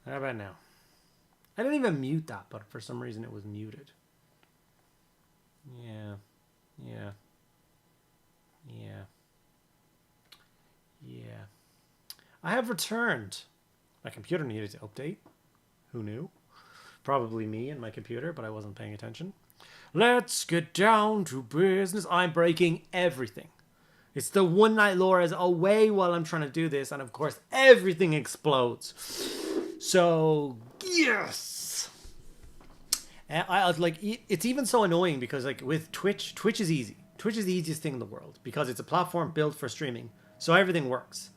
How about now? I didn't even mute that, but for some reason it was muted. Yeah. Yeah. Yeah. Yeah. I have returned. My computer needed to update. Who knew? Probably me and my computer, but I wasn't paying attention. Let's get down to business. I'm breaking everything. It's the one night Laura's away while I'm trying to do this, and of course everything explodes. So yes, I like it's even so annoying because like with Twitch is easy. Twitch is the easiest thing in the world because it's a platform built for streaming, so everything works.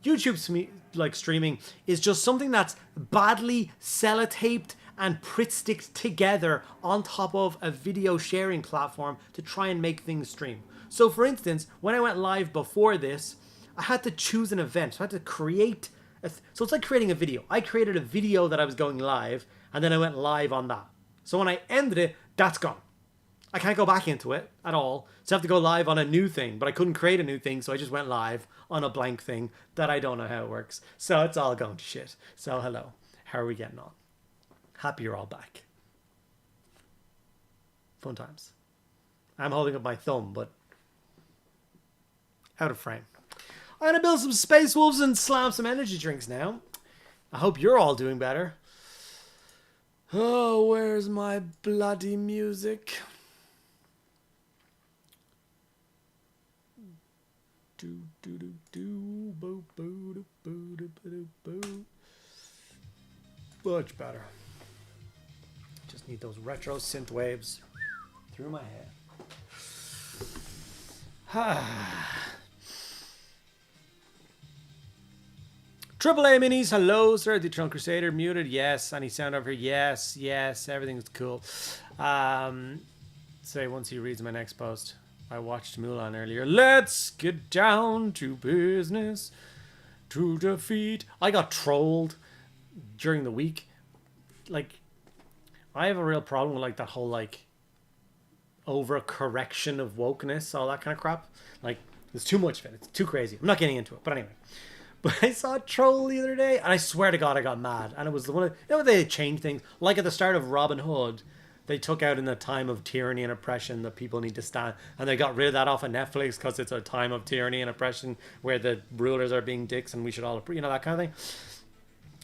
YouTube like streaming is just something that's badly sellotaped and Pritt sticked together on top of a video sharing platform to try and make things stream. So for instance, when I went live before this, I had to choose an event. So I had to create so it's like creating a video. I created a video that I was going live and then I went live on that. So when I ended it, that's gone. I can't go back into it at all. So I have to go live on a new thing, but I couldn't create a new thing, so I just went live on a blank thing that I don't know how it works. So it's all going to shit. So hello, how are we getting on? Happy you're all back. Fun times. I'm holding up my thumb, but out of frame. I'm going to build some Space Wolves and slam some energy drinks now. I hope you're all doing better. Oh, where's my bloody music? Do do do do boo boo do boo do boo boo. Much better. Just need those retro synth waves through my head. Triple A minis, hello, sir. The Eternal Crusader muted, yes. Any sound over here, yes, yes. Everything's cool. Say once he reads my next post. I watched Mulan earlier. Let's get down to business to defeat. I got trolled during the week. Like, I have a real problem with like that whole like overcorrection of wokeness, all that kind of crap. Like, there's too much of it. It's too crazy. I'm not getting into it, but anyway. But I saw a troll the other day, and I swear to God, I got mad. And it was the one of, you know, they changed things. Like at the start of Robin Hood, they took out in the time of tyranny and oppression that people need to stand, and they got rid of that off of Netflix because it's a time of tyranny and oppression where the rulers are being dicks and we should all, you know, that kind of thing.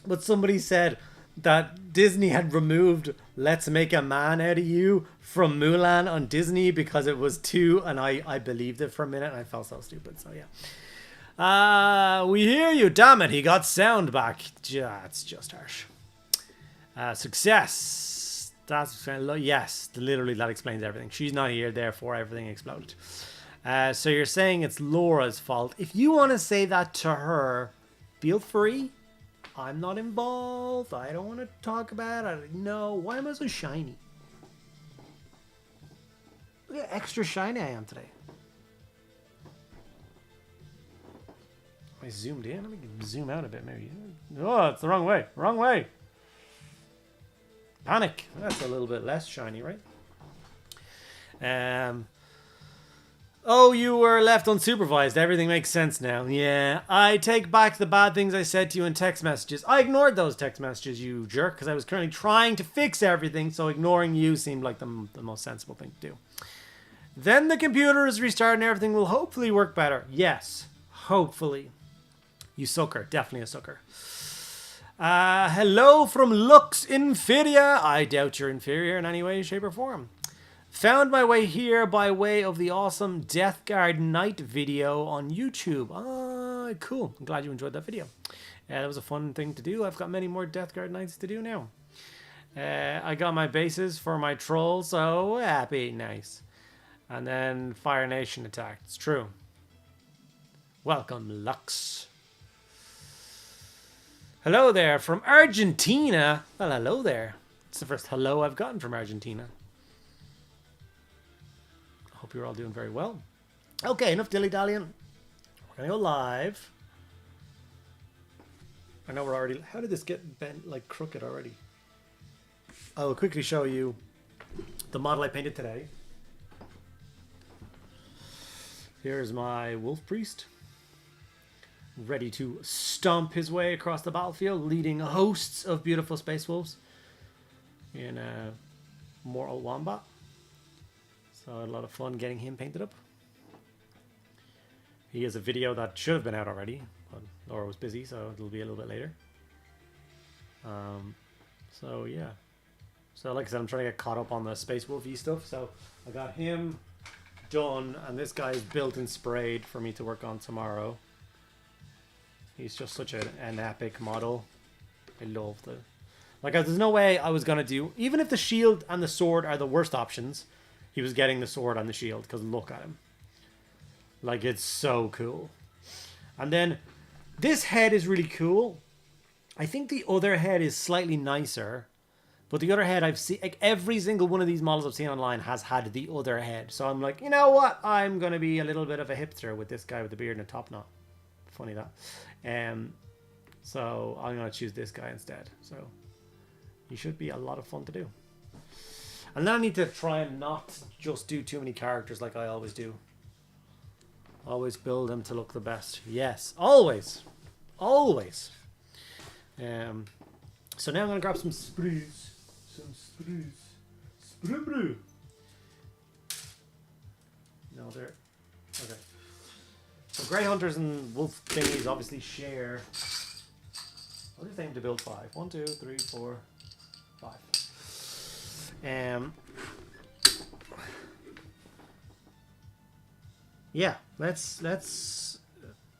But somebody said that Disney had removed "Let's Make a Man Out of You" from Mulan on Disney because it was too, and I believed it for a minute and I felt so stupid. So yeah. We hear you. Damn it, he got sound back. That's just harsh. Success. That's yes, literally that explains everything. She's not here, therefore everything exploded. So you're saying it's Laura's fault. If you want to say that to her, feel free. I'm not involved. I don't want to talk about it. No, why am I so shiny? Look how extra shiny I am today. I zoomed in. Let me zoom out a bit, maybe. Oh, it's the wrong way. Wrong way. Panic. That's a little bit less shiny, right? Oh, you were left unsupervised. Everything makes sense now. Yeah, I take back the bad things I said to you in text messages. I ignored those text messages, you jerk, because I was currently trying to fix everything, so ignoring you seemed like the most sensible thing to do. Then the computer is restarted and everything will hopefully work better. Yes, hopefully. You sucker. Definitely a sucker. Hello from Lux Inferior. I doubt you're inferior in any way, shape, or form. Found my way here by way of the awesome Death Guard Night video on YouTube. Ah, cool. I'm glad you enjoyed that video. That was a fun thing to do. I've got many more Death Guard Nights to do now. I got my bases for my troll, so happy. Nice. And then Fire Nation attacked. It's true. Welcome, Lux. Hello there from Argentina. Well, hello there. It's the first hello I've gotten from Argentina. I hope you're all doing very well. Okay, enough dilly-dallying. We're going to go live. I know we're already... How did this get bent, like, crooked already? I will quickly show you the model I painted today. Here's my Wolf Priest. ready to stomp his way across the battlefield, leading hosts of beautiful space wolves in Mortal Wombat. So a lot of fun getting him painted up. He has a video that should have been out already, but Laura was busy, so it'll be a little bit later. So yeah. So like I said, I'm trying to get caught up on the Space Wolfy stuff. So I got him done, and this guy's built and sprayed for me to work on tomorrow. He's just such an epic model. I love the... Like, there's no way I was going to do... Even if the shield and the sword are the worst options, he was getting the sword and the shield, because look at him. Like, it's so cool. And then, this head is really cool. I think the other head is slightly nicer. But the other head I've seen... Like, every single one of these models I've seen online has had the other head. So I'm like, you know what? I'm going to be a little bit of a hipster with this guy with the beard and a top knot. Funny that. So I'm going to choose this guy instead. So he should be a lot of fun to do. And then I need to try and not just do too many characters like I always do. Always build them to look the best. Yes, always. Always. So now I'm going to grab some sprues. Some sprues. Sprue brew. No, they're... Okay. So Grey Hunters and Wolf thingies obviously share... I'll just aim to build 5. 1, 2, 3, 4, 5. Yeah, let's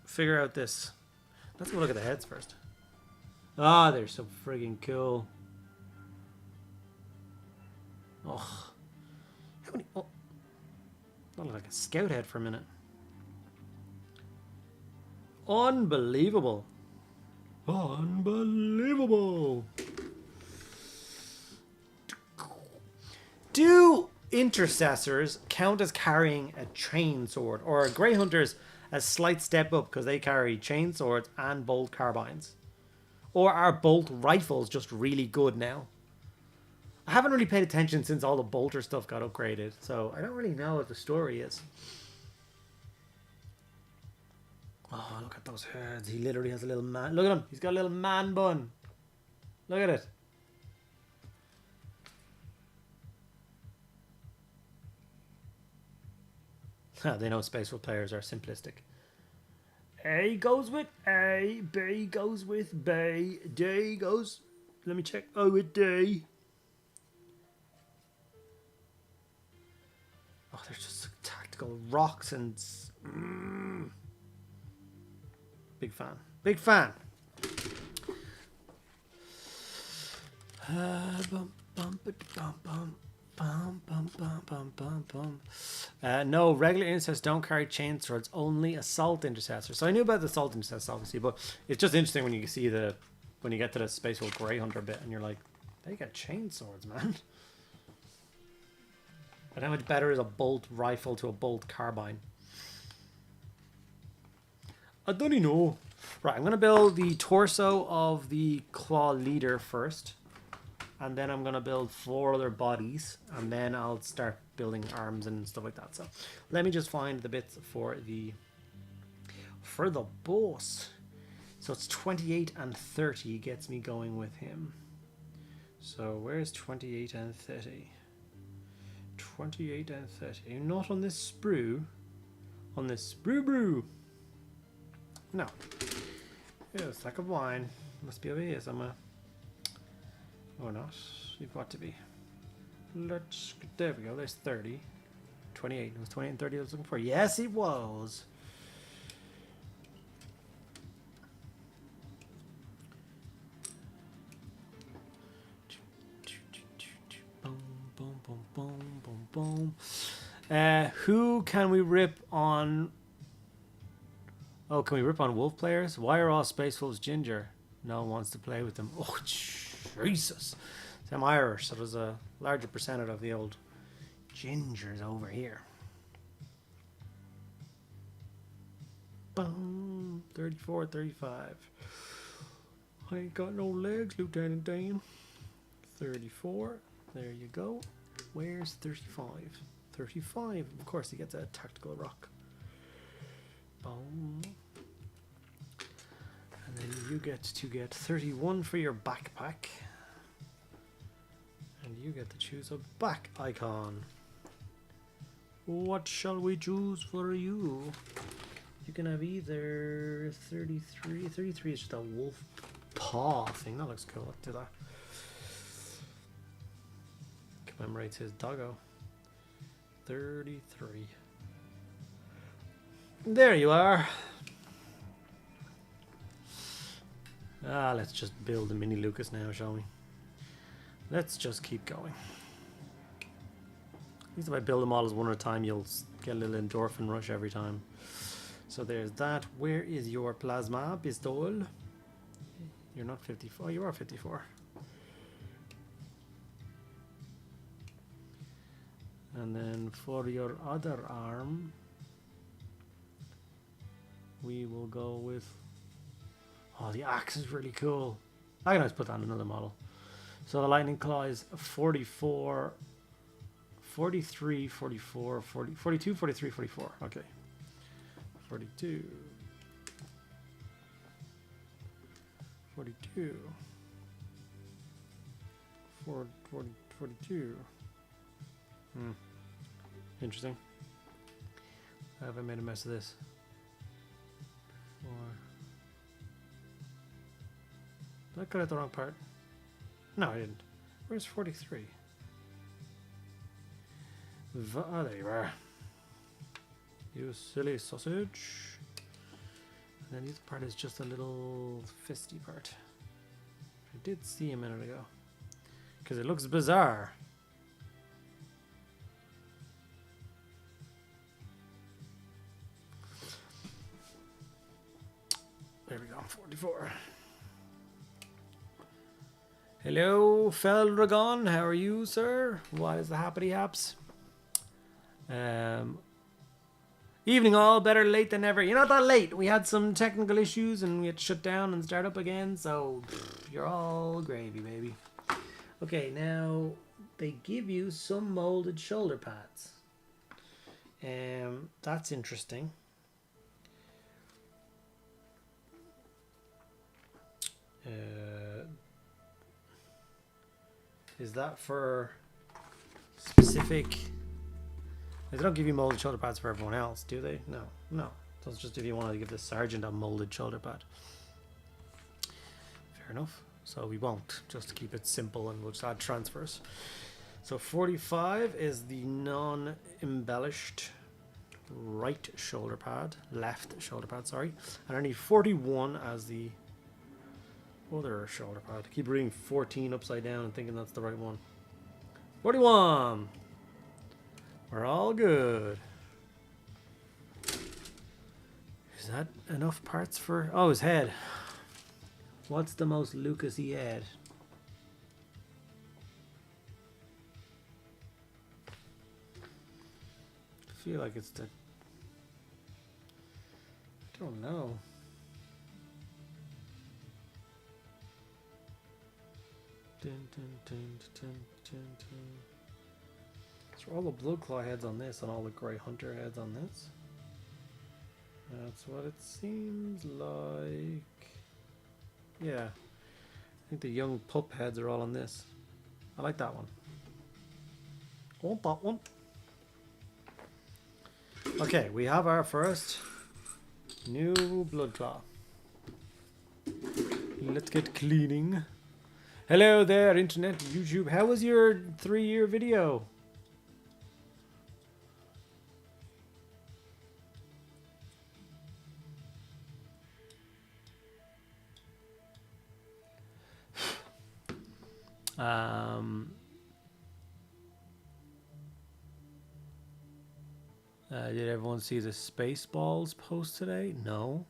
figure out this. Let's go look at the heads first. Ah, they're so friggin' cool. Oh, how many? Oh, that looked like a scout head for a minute. Unbelievable. Unbelievable. Do intercessors count as carrying a chain sword, or are Grey Hunters a slight step up because they carry chain swords and bolt carbines? Or are bolt rifles just really good now? I haven't really paid attention since all the bolter stuff got upgraded, so I don't really know what the story is. Oh, look at those heads. He literally has a little man. Look at him. He's got a little man bun. Look at it. They know Space Wolf players are simplistic. A goes with A, B goes with B, D goes... Let me check. Oh, with D. Oh, they're just tactical rocks and... Big fan. Big fan. No, regular intercessors don't carry chain swords, only assault intercessors. So I knew about the assault intercessors, obviously, but it's just interesting when you see when you get to the Space Wolf Grey Hunter bit and you're like, they got chain swords, man. And how much better is a bolt rifle to a bolt carbine? I don't even know. Right, I'm going to build the torso of the claw leader first. And then I'm going to build 4 other bodies. And then I'll start building arms and stuff like that. So let me just find the bits for the boss. So it's 28 and 30 gets me going with him. So where's 28 and 30? 28 and 30. Not on this sprue. On this sprue brew. No. Yeah, a stack of wine. Must be over here somewhere. Or not. You've got to be. Let's... There we go. There's 30. 28. It was 28 and 30 I was looking for. Yes, it was. Boom, boom, boom, boom, boom, boom. Who can we rip on... Oh, can we rip on wolf players? Why are all Space Wolves ginger? No one wants to play with them. Oh, Jesus. I'm Irish, so there's a larger percentage of the old gingers over here. Boom. 34, 35. I ain't got no legs, Lieutenant Dan. 34. There you go. Where's 35? 35. Of course, he gets a tactical rock. Boom. you get to get 31 for your backpack. And you get to choose a back icon. What shall we choose for you? You can have either 33. 33 is just a wolf paw thing. That looks cool. Let's do that. Commemorates his doggo. 33. There you are. Let's just build a mini Lucas now, shall we? Let's just keep going. At least if I build them all as one at a time, you'll get a little endorphin rush every time. So there's that. Where is your plasma pistol? You're not 54. Oh, you are 54. And then for your other arm, we will go with... Oh, the axe is really cool. I can always put that on another model. So the lightning claw is 44, 43, 44, 40, 42, 43, 44. Okay. 42. 42. 42. Interesting. Have I made a mess of this? 4. Did I cut out the wrong part? No, I didn't. Where's 43? Oh, there you are. You silly sausage. And then the other part is just a little fisty part. I did see a minute ago. Because it looks bizarre. There we go, 44. Hello, Feldragon. How are you, sir? What is the happity haps? Evening all, better late than never. You're not that late. We had some technical issues and we had to shut down and start up again, so you're all gravy, baby. Okay, now they give you some molded shoulder pads. That's interesting. Is that for specific? They don't give you molded shoulder pads for everyone else, do they? No, no. That's just if you want to give the sergeant a molded shoulder pad. Fair enough. So we won't, just to keep it simple, and we'll just add transfers. So 45 is the non-embellished right shoulder pad, left shoulder pad, sorry. And I need 41 as the other shoulder pad. I keep reading 14 upside down and thinking that's the right one. 41! We're all good. Is that enough parts for... Oh, his head. What's the most Lucas-y head? I feel like it's the... I don't know. Dun, dun, dun, dun, dun, dun. So all the blood claw heads on this and all the grey hunter heads on this. That's what it seems like. Yeah. I think the young pup heads are all on this. I like that one. I want that one. Okay, we have our first new blood claw. Let's get cleaning. Hello there, internet, YouTube. How was your 3-year video? Did everyone see the Spaceballs post today? No.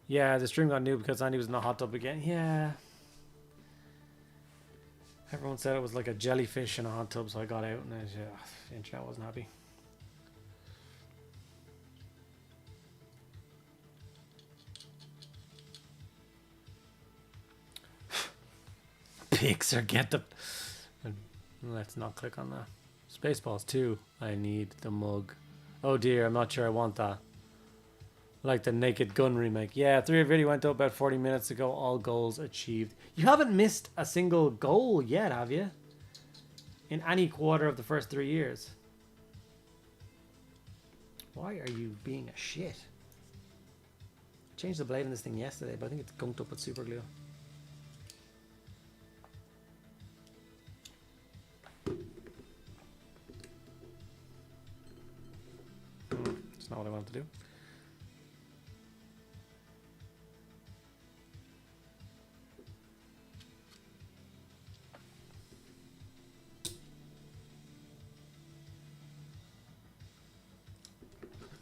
Yeah, the stream got new because Andy was in the hot tub again. Yeah. Everyone said it was like a jellyfish in a hot tub, so I got out and the internet wasn't happy. Pixar, get the... Let's not click on that. Spaceballs 2. I need the mug. Oh dear, I'm not sure I want that. Like the Naked Gun remake. Yeah, 3 video went up about 40 minutes ago. All goals achieved. You haven't missed a single goal yet, have you? In any quarter of the first 3 years. Why are you being a shit? I changed the blade in this thing yesterday, but I think it's gunked up with super glue. That's not what I wanted to do.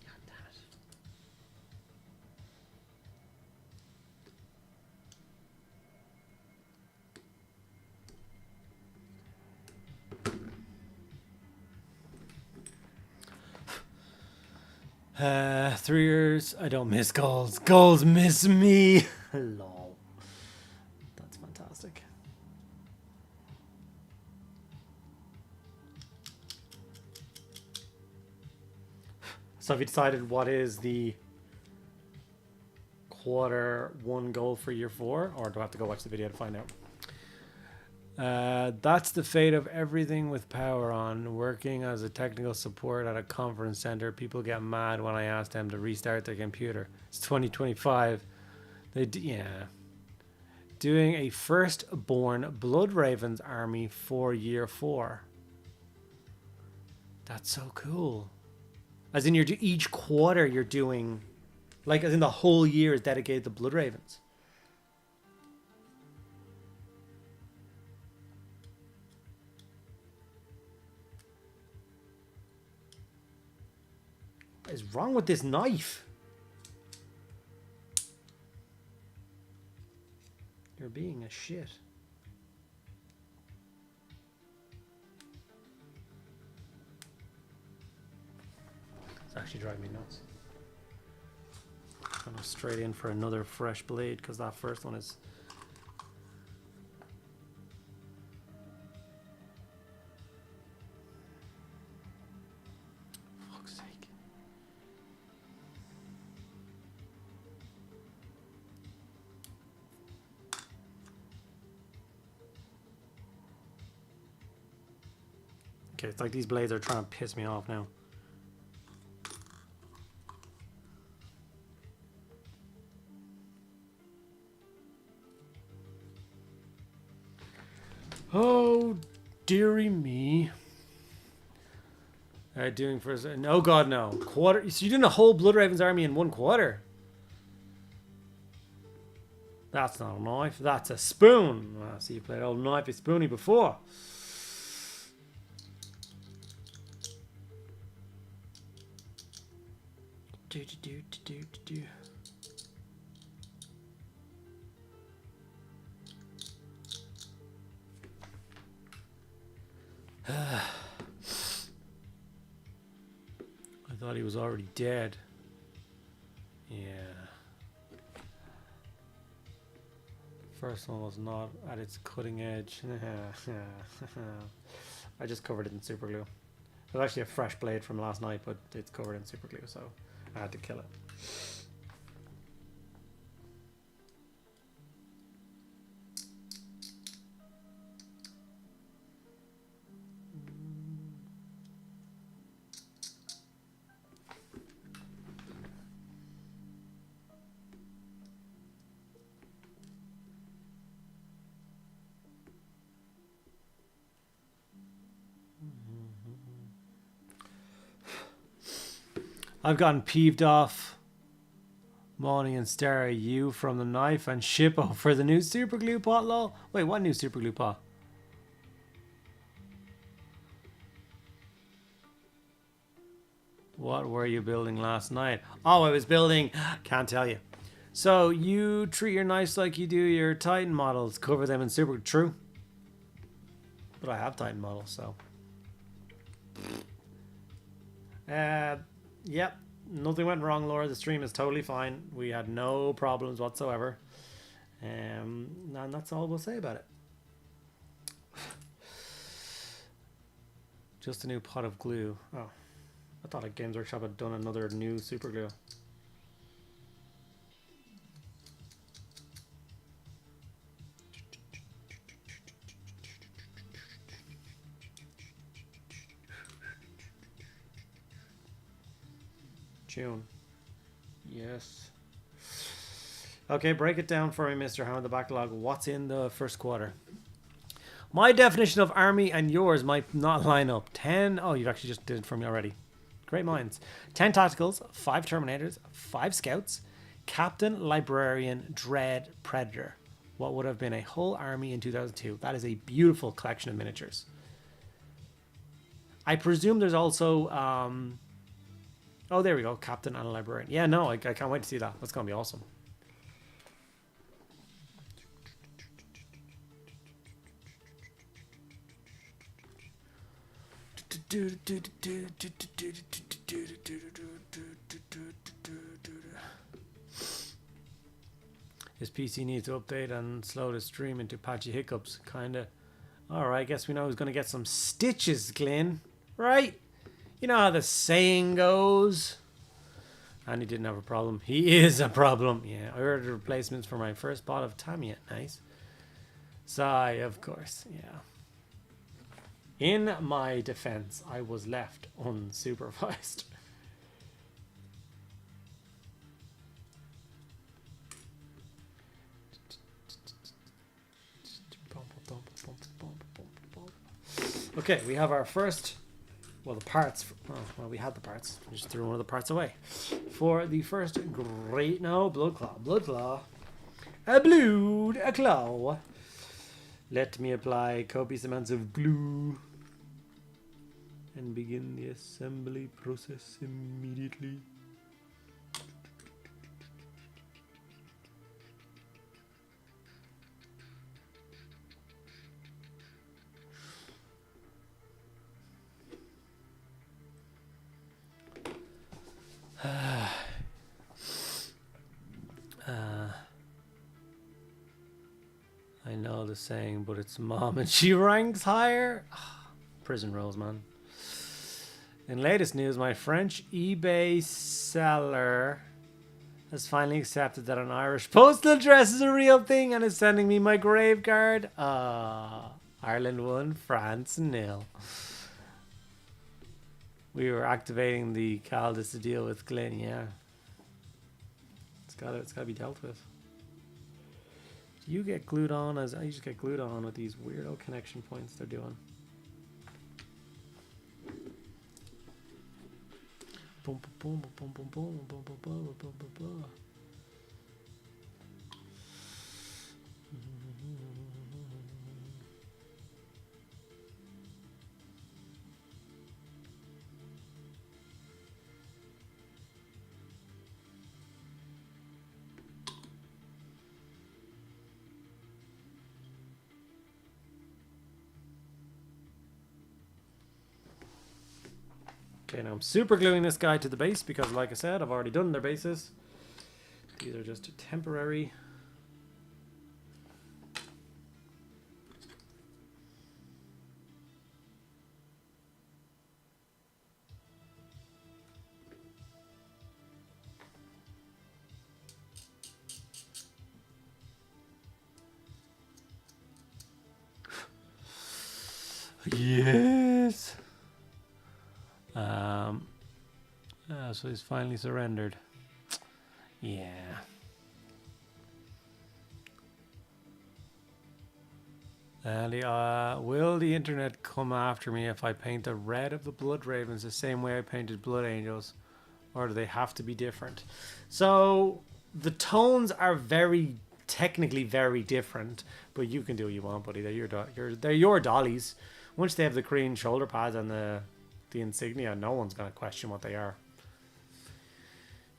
God damn it. 3 years, I don't miss goals. Goals miss me. Lol. That's fantastic. So have you decided what is the quarter 1 goal for year 4? Or do I have to go watch the video to find out? That's the fate of everything with power on. Working as a technical support at a conference center, people get mad when I ask them to restart their computer. It's 2025. Yeah. Doing a firstborn Blood Ravens army for year 4. That's so cool. As in, each quarter you're doing, like, as in the whole year is dedicated to Blood Ravens. What is wrong with this knife? You're being a shit. It's actually driving me nuts. I'm going straight in for another fresh blade because that first one is... Fuck's sake. Okay, it's like these blades are trying to piss me off now. Oh, dearie me. Doing for... Oh, God, no. Quarter... So you're doing a whole Blood Ravens army in 1 quarter? That's not a knife. That's a spoon. I see you played old knifey spoony before. I thought he was already dead. Yeah. First one was not at its cutting edge. I just covered it in super glue. It was actually a fresh blade from last night, but it's covered in super glue, so I had to kill it. I've gotten peeved off Money and Star you from the knife and Shippo for the new super glue pot, lol. Wait, what new super glue pot? What were you building last night? Oh, I was building... Can't tell you. So, you treat your knives like you do your Titan models. Cover them in super... True. But I have Titan models, so... Yep. Nothing went wrong, Laura. The stream is totally fine. We had no problems whatsoever. And that's all we'll say about it. Just a new pot of glue. Oh. I thought Games Workshop had done another new super glue. June. Yes. Okay, break it down for me, Mr. Howard, the backlog. What's in the first quarter? My definition of army and yours might not line up. 10. Oh, you actually just did it for me already. Great minds. 10 tacticals, 5 terminators, 5 scouts, captain, librarian, dread, predator. What would have been a whole army in 2002. That is a beautiful collection of miniatures. I presume there's also... oh, there we go. Captain and a librarian. Yeah, no, I can't wait to see that. That's going to be awesome. His PC needs to update and slow the stream into patchy hiccups. Kinda. Alright, guess we know who's gonna get some stitches, Glenn. Right? You know how the saying goes. And he didn't have a problem. He is a problem. Yeah, I ordered replacements for my first bot of Tamiya. Nice. Sigh, of course. Yeah. In my defense, I was left unsupervised. Okay, we have our first, well, the parts. Oh, well, we had the parts. We just threw one of the parts away. For the first great, no, blood claw. A claw. Let me apply copious amounts of glue and begin the assembly process immediately. I know the saying, but it's mom and she ranks higher. Prison rules, man. In latest news, my French eBay seller has finally accepted that an Irish postal address is a real thing and is sending me my grave card. Ireland 1, France 0. We were activating the Caldas to deal with Glenn, yeah. It's gotta be dealt with. You get glued on as I just get glued on with these weirdo connection points they're doing. Boom, boom, boom, boom, boom, boom, boom, boom, boom, boom, boom. Okay, now I'm super gluing this guy to the base because, like I said, I've already done their bases. These are just temporary. Yes. So he's finally surrendered. Yeah. Will the internet come after me if I paint the red of the Blood Ravens the same way I painted Blood Angels? Or do they have to be different? So the tones are technically very different, but you can do what you want, buddy. They're your dollies. Once they have the green shoulder pads and the insignia, no one's going to question what they are.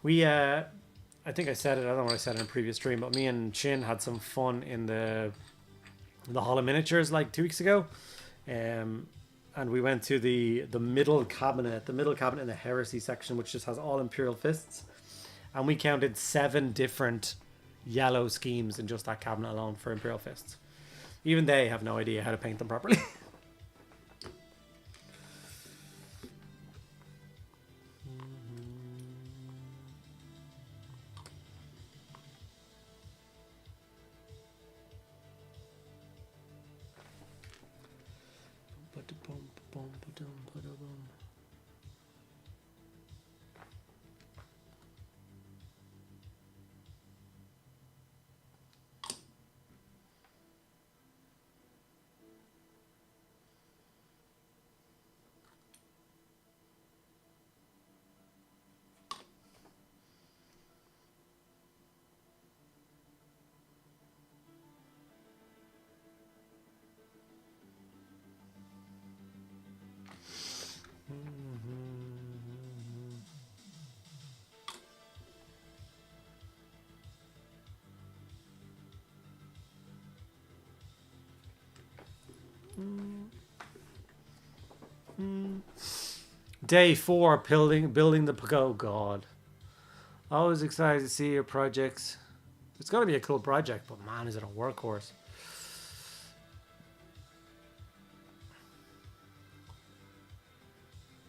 I think I said it, I don't know what I said in a previous stream, but me and Chin had some fun in the Hall of Miniatures like 2 weeks ago. And we went to the middle cabinet in the Heresy section, which just has all Imperial Fists. And we counted 7 different yellow schemes in just that cabinet alone for Imperial Fists. Even they have no idea how to paint them properly. Day 4, building the... Oh, God. Always excited to see your projects. It's going to be a cool project, but man, is it a workhorse.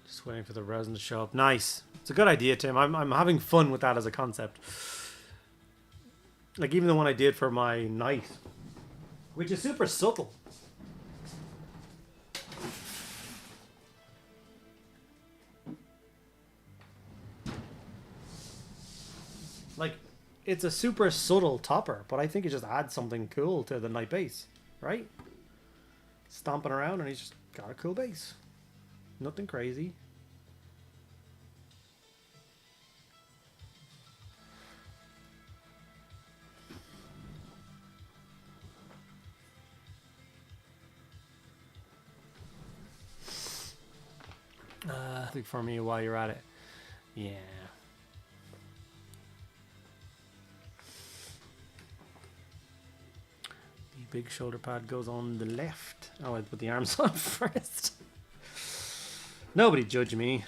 Just waiting for the resin to show up. Nice. It's a good idea, Tim. I'm having fun with that as a concept. Like, even the one I did for my knight, which is super subtle. Like, it's a super subtle topper, but I think it just adds something cool to the knight base, right? Stomping around and he's just got a cool base. Nothing crazy. I think for me while you're at it. Yeah. The big shoulder pad goes on the left. Oh, I put the arms on first. Nobody judge me.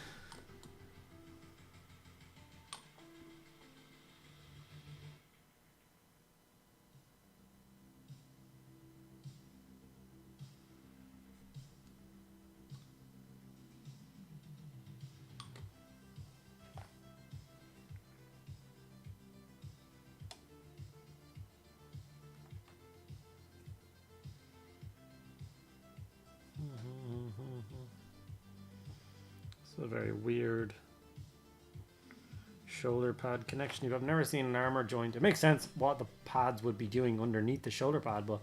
It's a very weird shoulder pad connection. I've never seen an armor joint. It makes sense what the pads would be doing underneath the shoulder pad, but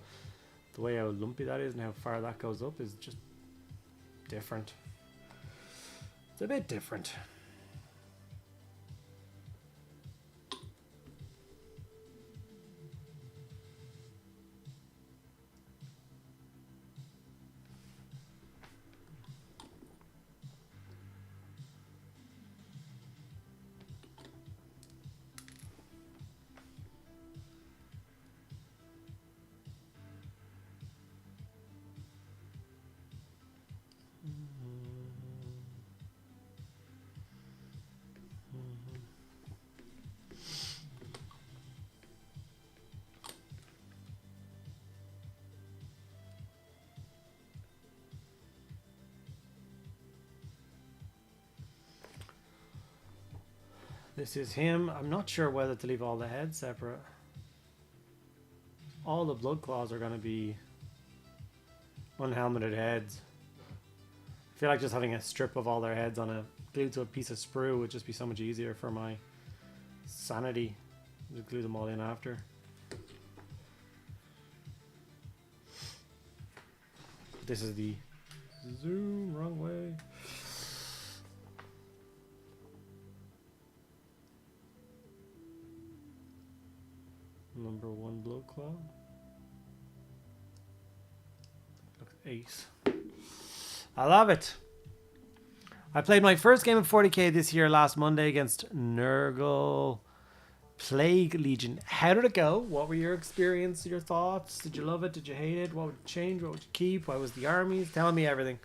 the way how lumpy that is and how far that goes up is just different. It's a bit different. This is him. I'm not sure whether to leave all the heads separate. All the blood claws are going to be unhelmeted heads. I feel like just having a strip of all their heads on a glued to a piece of sprue would just be so much easier for my sanity. Just glue them all in after. This is the zoom, wrong way. Number 1 blood claw. Looks ace. I love it. I played my first game of 40k this year last Monday against Nurgle Plague Legion. How did it go? What were your experience, your thoughts? Did you love it? Did you hate it? What would you change? What would you keep? Why was the armies? Tell me everything.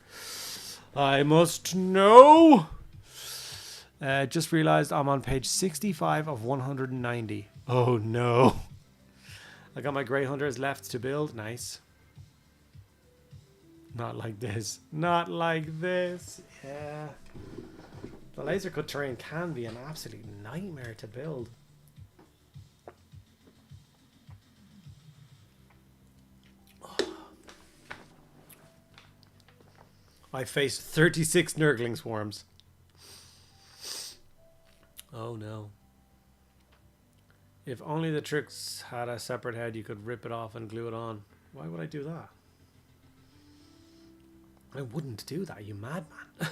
I must know. Just realized I'm on page 65 of 190. Oh no. I got my Grey Hunters left to build. Nice. Not like this. Not like this. Yeah. The laser cut terrain can be an absolute nightmare to build. I faced 36 Nurgling swarms. Oh no. If only the tricks had a separate head, you could rip it off and glue it on. Why would I do that? I wouldn't do that, you madman.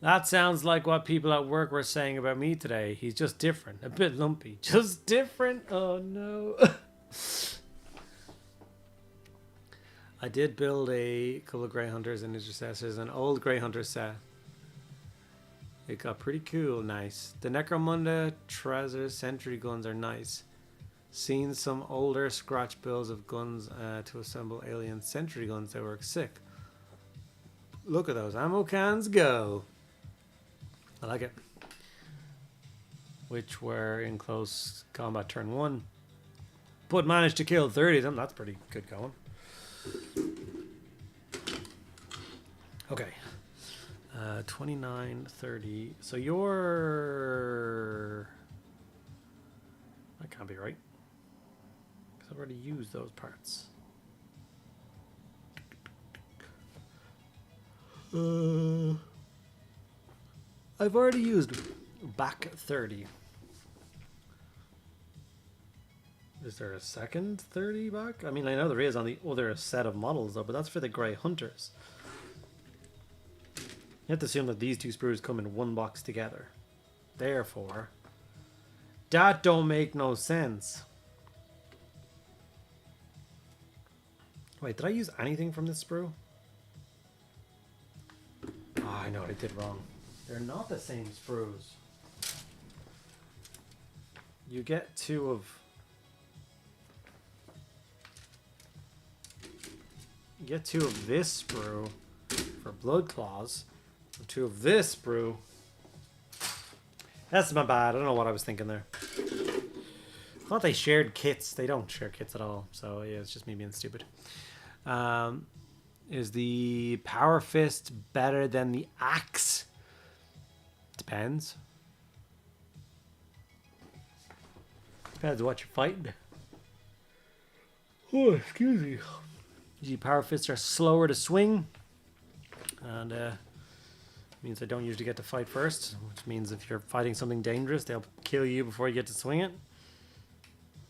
That sounds like what people at work were saying about me today. He's just different, a bit lumpy. Just different? Oh no. I did build a couple of Grey Hunters and Intercessors, an old Grey Hunter set. It got pretty cool, nice. The Necromunda Treasure Sentry guns are nice. Seen some older scratch builds of guns to assemble alien sentry guns that work sick. Look at those ammo cans go. I like it. Which were in close combat turn 1. But managed to kill 30 of them. That's pretty good going. Okay. 29, 30. So you're... That can't be right. Because I've already used those parts. I've already used back 30. Is there a second 30 back? I mean, I know there is on the other set of models, though, but that's for the Grey Hunters. You have to assume that these two sprues come in one box together. Therefore, that don't make no sense. Wait, did I use anything from this sprue? Oh, I know what I did wrong. They're not the same sprues. You get two of... You get two of this sprue for Blood Claws. And two of this sprue. That's my bad. I don't know what I was thinking there. I thought they shared kits. They don't share kits at all. So yeah, it's just me being stupid. Is the Power Fist better than the Axe? Depends. Depends on what you're fighting. Oh, excuse me. Usually Power Fists are slower to swing. And means I don't usually get to fight first. Which means if you're fighting something dangerous, they'll kill you before you get to swing it.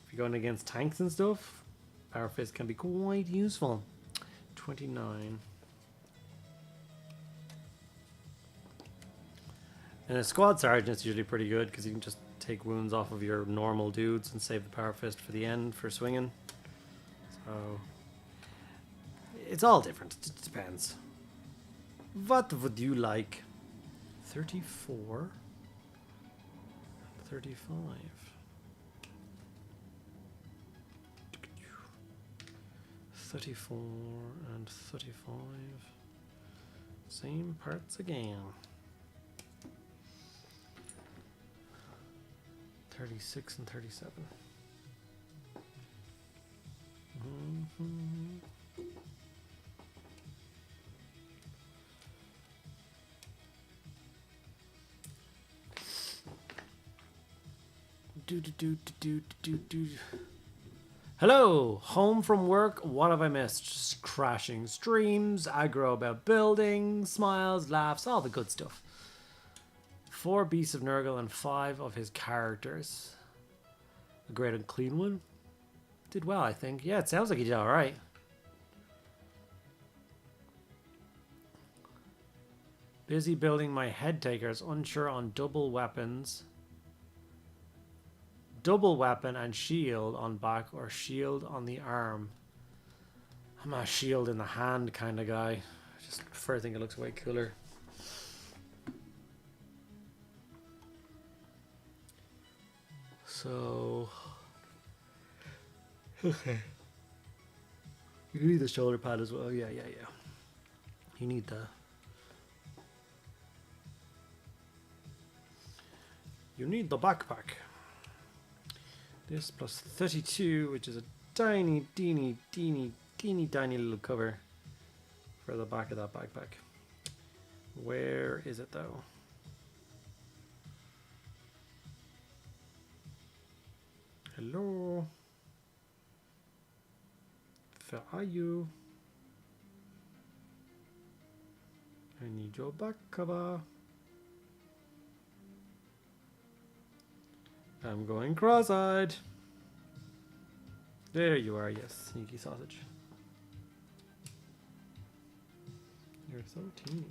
If you're going against tanks and stuff, Power Fist can be quite useful. 29. And a squad sergeant is usually pretty good because you can just take wounds off of your normal dudes and save the Power Fist for the end for swinging. So it's all different. It depends. What would you like? 34, 35. 34 and 35. Same parts again. 36 and 37. Hello, home from work. What have I missed? Just crashing streams, aggro about building, smiles, laughs, all the good stuff. 4 Beasts of Nurgle and 5 of his characters. A great and clean one. Did well, I think. Yeah, it sounds like he did alright. Busy building my head takers, unsure on double weapons. Double weapon and shield on back or shield on the arm. I'm a shield in the hand kind of guy. I just prefer to think it looks way cooler. So, okay. You need the shoulder pad as well. Yeah. You need the... You need the backpack. This plus 32, which is a tiny tiny little cover for the back of that backpack. Where is it though? Hello? Where are you? I need your back cover. I'm going cross-eyed. There you are, yes, sneaky sausage. You're so teeny.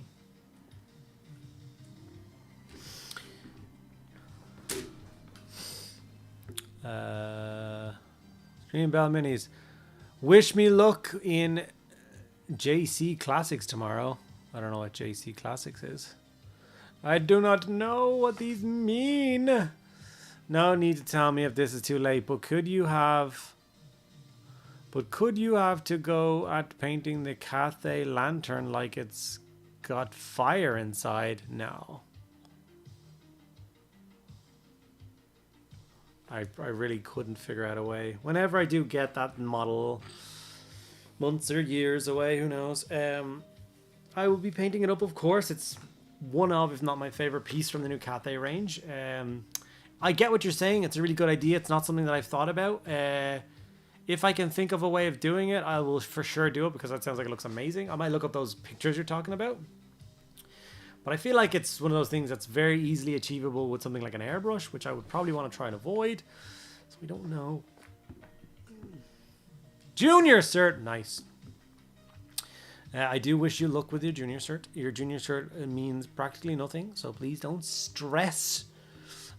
Stream Bell Minis. Wish me luck in JC Classics tomorrow. I don't know what JC Classics is. I do not know what these mean. No need to tell me if this is too late, but could you have to go at painting the Cathay lantern like it's got fire inside? No. I really couldn't figure out a way. Whenever I do get that model, months or years away, who knows, I will be painting it up, of course. It's one of, if not my favorite piece from the new Cathay range. I get what you're saying. It's a really good idea. It's not something that I've thought about. If I can think of a way of doing it, I will for sure do it because that sounds like it looks amazing. I might look up those pictures you're talking about. But I feel like it's one of those things that's very easily achievable with something like an airbrush, which I would probably want to try and avoid. So we don't know. Junior cert, nice. I do wish you luck with your junior cert. Your junior cert means practically nothing, so please don't stress.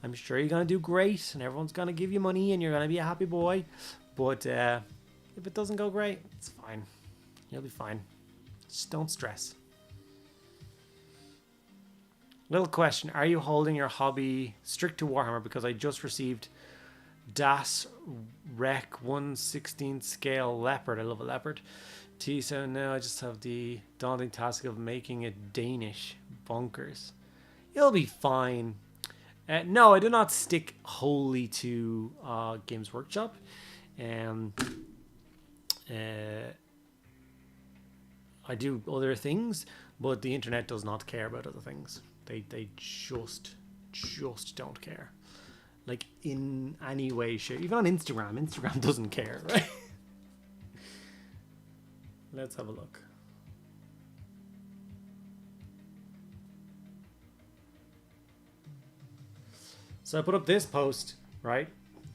I'm sure you're going to do great, and everyone's going to give you money, and you're going to be a happy boy. But if it doesn't go great, it's fine. You'll be fine. Just don't stress. Little question. Are you holding your hobby strict to Warhammer? Because I just received Das Rec 1/16 scale leopard. I love a leopard. So now I just have the daunting task of making it Danish. Bonkers. You'll be fine. No, I do not stick wholly to Games Workshop. I do other things, but the internet does not care about other things. They just don't care. Like in any way, shape. Even on Instagram doesn't care, right? Let's have a look. So I put up this post, right?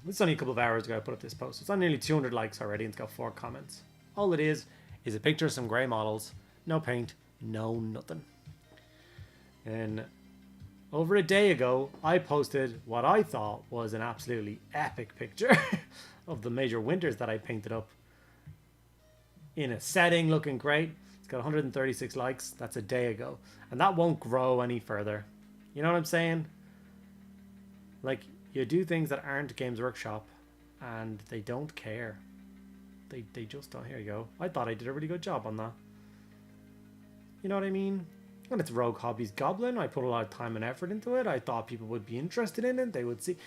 It's only a couple of hours ago I put up this post. It's on nearly 200 likes already and it's got 4 comments. All it is a picture of some grey models. No paint, no nothing. And over a day ago, I posted what I thought was an absolutely epic picture of the major winters that I painted up in a setting looking great. It's got 136 likes. That's a day ago. And that won't grow any further. You know what I'm saying? Like, you do things that aren't Games Workshop and they don't care. They just don't. Here you go. I thought I did a really good job on that. You know what I mean? And it's Rogue Hobbies Goblin. I put a lot of time and effort into it. I thought people would be interested in it. They would see.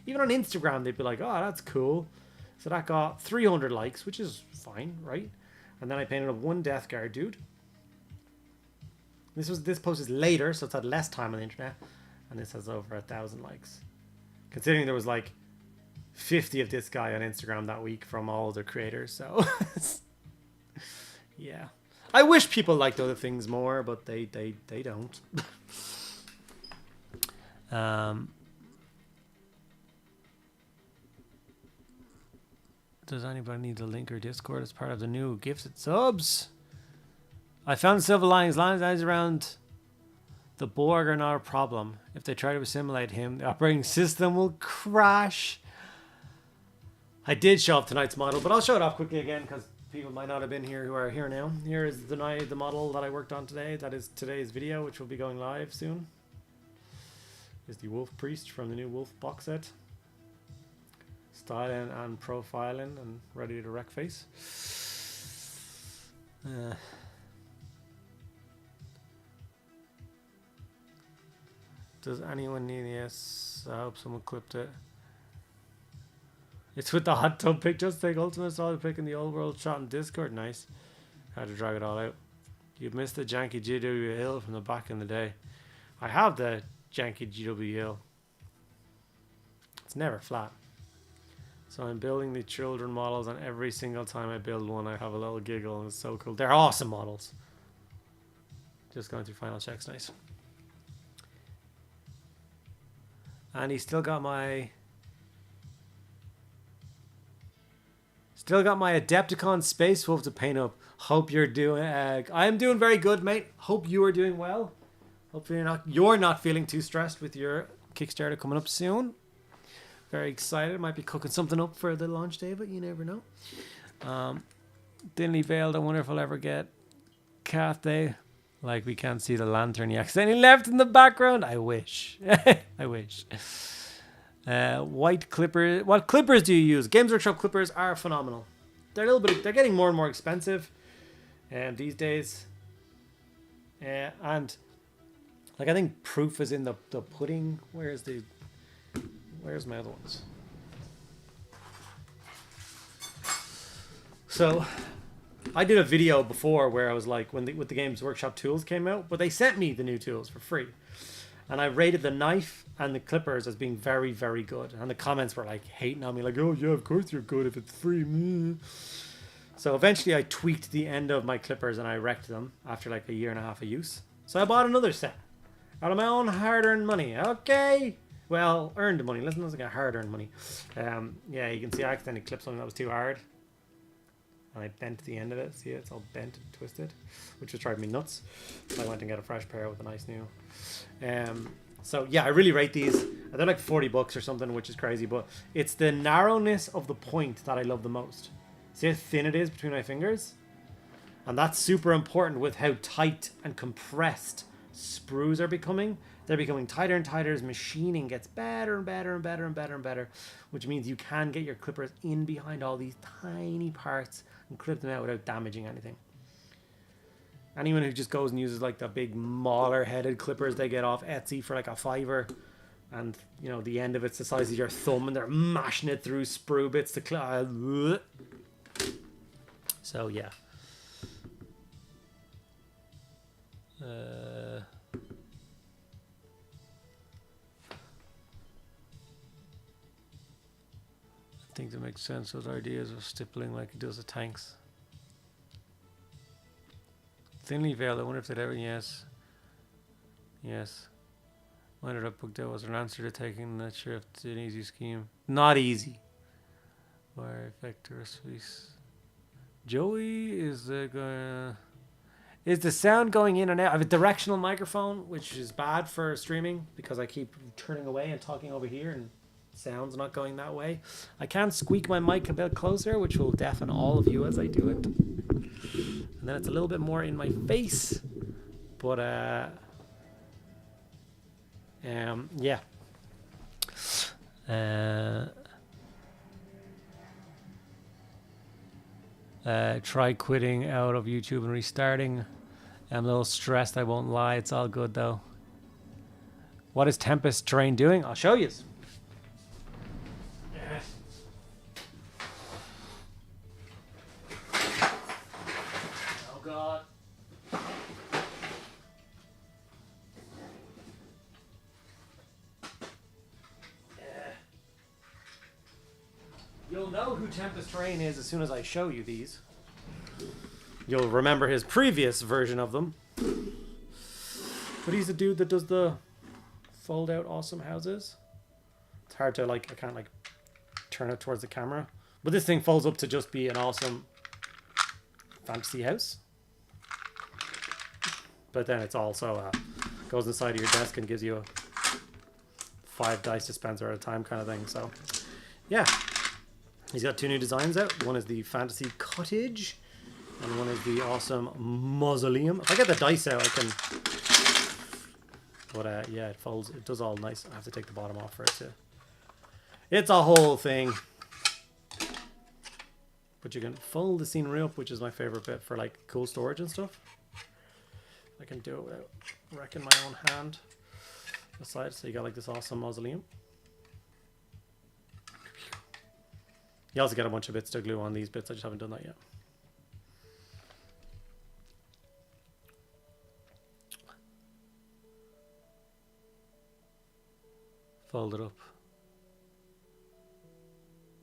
Even on Instagram, they'd be like, oh, that's cool. So that got 300 likes, which is fine, right? And then I painted up one Death Guard dude. This post is later, so it's had less time on the internet. And this has over 1,000 likes. Considering there was like 50 of this guy on Instagram that week from all the creators. So, yeah. I wish people liked other things more, but they don't. Does anybody need the link or Discord as part of the new gifted subs? I found silver linings. Lines around the Borg are not a problem. If they try to assimilate him, the operating system will crash. I did show off tonight's model, but I'll show it off quickly again because people might not have been here who are here now. Here is the model that I worked on today. That is today's video, which will be going live soon. Is the Wolf Priest from the new Wolf box set. Styling and profiling and ready to wreck face. Does anyone need this? I hope someone clipped it. It's with the hot tub pic. Just take ultimate solid pick in the old world shot in Discord. Nice. Had to drag it all out. You've missed the janky GW Hill from the back in the day. I have the janky GW Hill. It's never flat. So I'm building the children models, and every single time I build one, I have a little giggle, and it's so cool. They're awesome models. Just going through final checks. Nice. And he's still got my Adepticon Space Wolf to paint up. Hope you're doing. I am doing very good, mate. Hope you are doing well. Hopefully you're not feeling too stressed with your Kickstarter coming up soon. Very excited. Might be cooking something up for the launch day, but you never know. Thinly veiled. I wonder if I'll ever get Cathay. Like, we can't see the lantern he accidentally left in the background. I wish. I wish. White clippers. What clippers do you use? Games Workshop clippers are phenomenal. They're they're getting more and more expensive these days. And like, I think proof is in the pudding. Where's my other ones? So I did a video before where I was like, when with the Games Workshop tools came out, but they sent me the new tools for free. And I rated the knife and the clippers as being very, very good. And the comments were like hating on me, like, oh yeah, of course you're good if it's free. So eventually I tweaked the end of my clippers and I wrecked them after like a year and a half of use. So I bought another set out of my own hard-earned money. Okay. Well, earned money. Listen, that's like hard-earned money. Yeah, you can see I accidentally clipped something that was too hard. And I bent the end of it. See, it's all bent and twisted, which was driving me nuts. So I went and got a fresh pair with a nice new. So yeah, I really rate these. They're like $40 or something, which is crazy, but it's the narrowness of the point that I love the most. See how thin it is between my fingers? And that's super important with how tight and compressed sprues are becoming. They're becoming tighter and tighter as machining gets better and better and better and better and better, which means you can get your clippers in behind all these tiny parts and clip them out without damaging anything. Anyone who just goes and uses like the big mauler headed clippers they get off Etsy for like a $5, and you know the end of it's the size of your thumb and they're mashing it through sprue bits to so yeah. I think that makes sense. Those ideas of stippling like it does the tanks. Thinly veiled. I wonder if they'd ever. Yes. Yes. Why did I book that? Was there an answer to taking that shift? An easy scheme. Not easy. Wire vector space. Joey is the sound going in and out? I have a directional microphone, which is bad for streaming because I keep turning away and talking over here and sound's not going that way. I can squeak my mic a bit closer, which will deafen all of you as I do it. And then it's a little bit more in my face. But yeah. Try quitting out of YouTube and restarting. I'm a little stressed, I won't lie. It's all good though. What is Tempest Terrain doing? I'll show you. Oh God. You'll know who Tempest Terrain is as soon as I show you these. You'll remember his previous version of them. But he's the dude that does the fold out awesome houses. It's hard to like, I can't like turn it towards the camera. But this thing folds up to just be an awesome fantasy house. But then it's also goes inside of your desk and gives you a 5 dice dispenser at a time kind of thing. So yeah. He's got 2 new designs out. One is the Fantasy Cottage, and one is the awesome Mausoleum. If I get the dice out, I can... But yeah, it folds. It does all nice. I have to take the bottom off for it to... It's a whole thing. But you can fold the scenery up, which is my favorite bit for like cool storage and stuff. I can do it without wrecking my own hand. Aside, so you got like this awesome Mausoleum. You also get a bunch of bits to glue on these bits. I just haven't done that yet. Fold it up.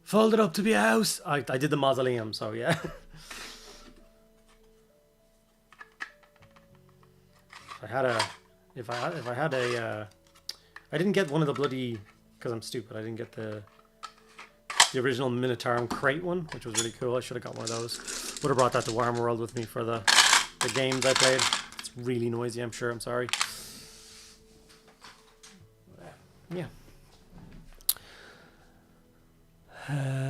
Fold it up to be a house. I did the Mausoleum, so yeah. If I had a I didn't get one of the bloody, because I'm stupid. I didn't get the original Minotaurum crate one, which was really cool. I should have got one of those. Would have brought that to Underworld with me for the games I played. It's really noisy, I'm sure. I'm sorry. Yeah.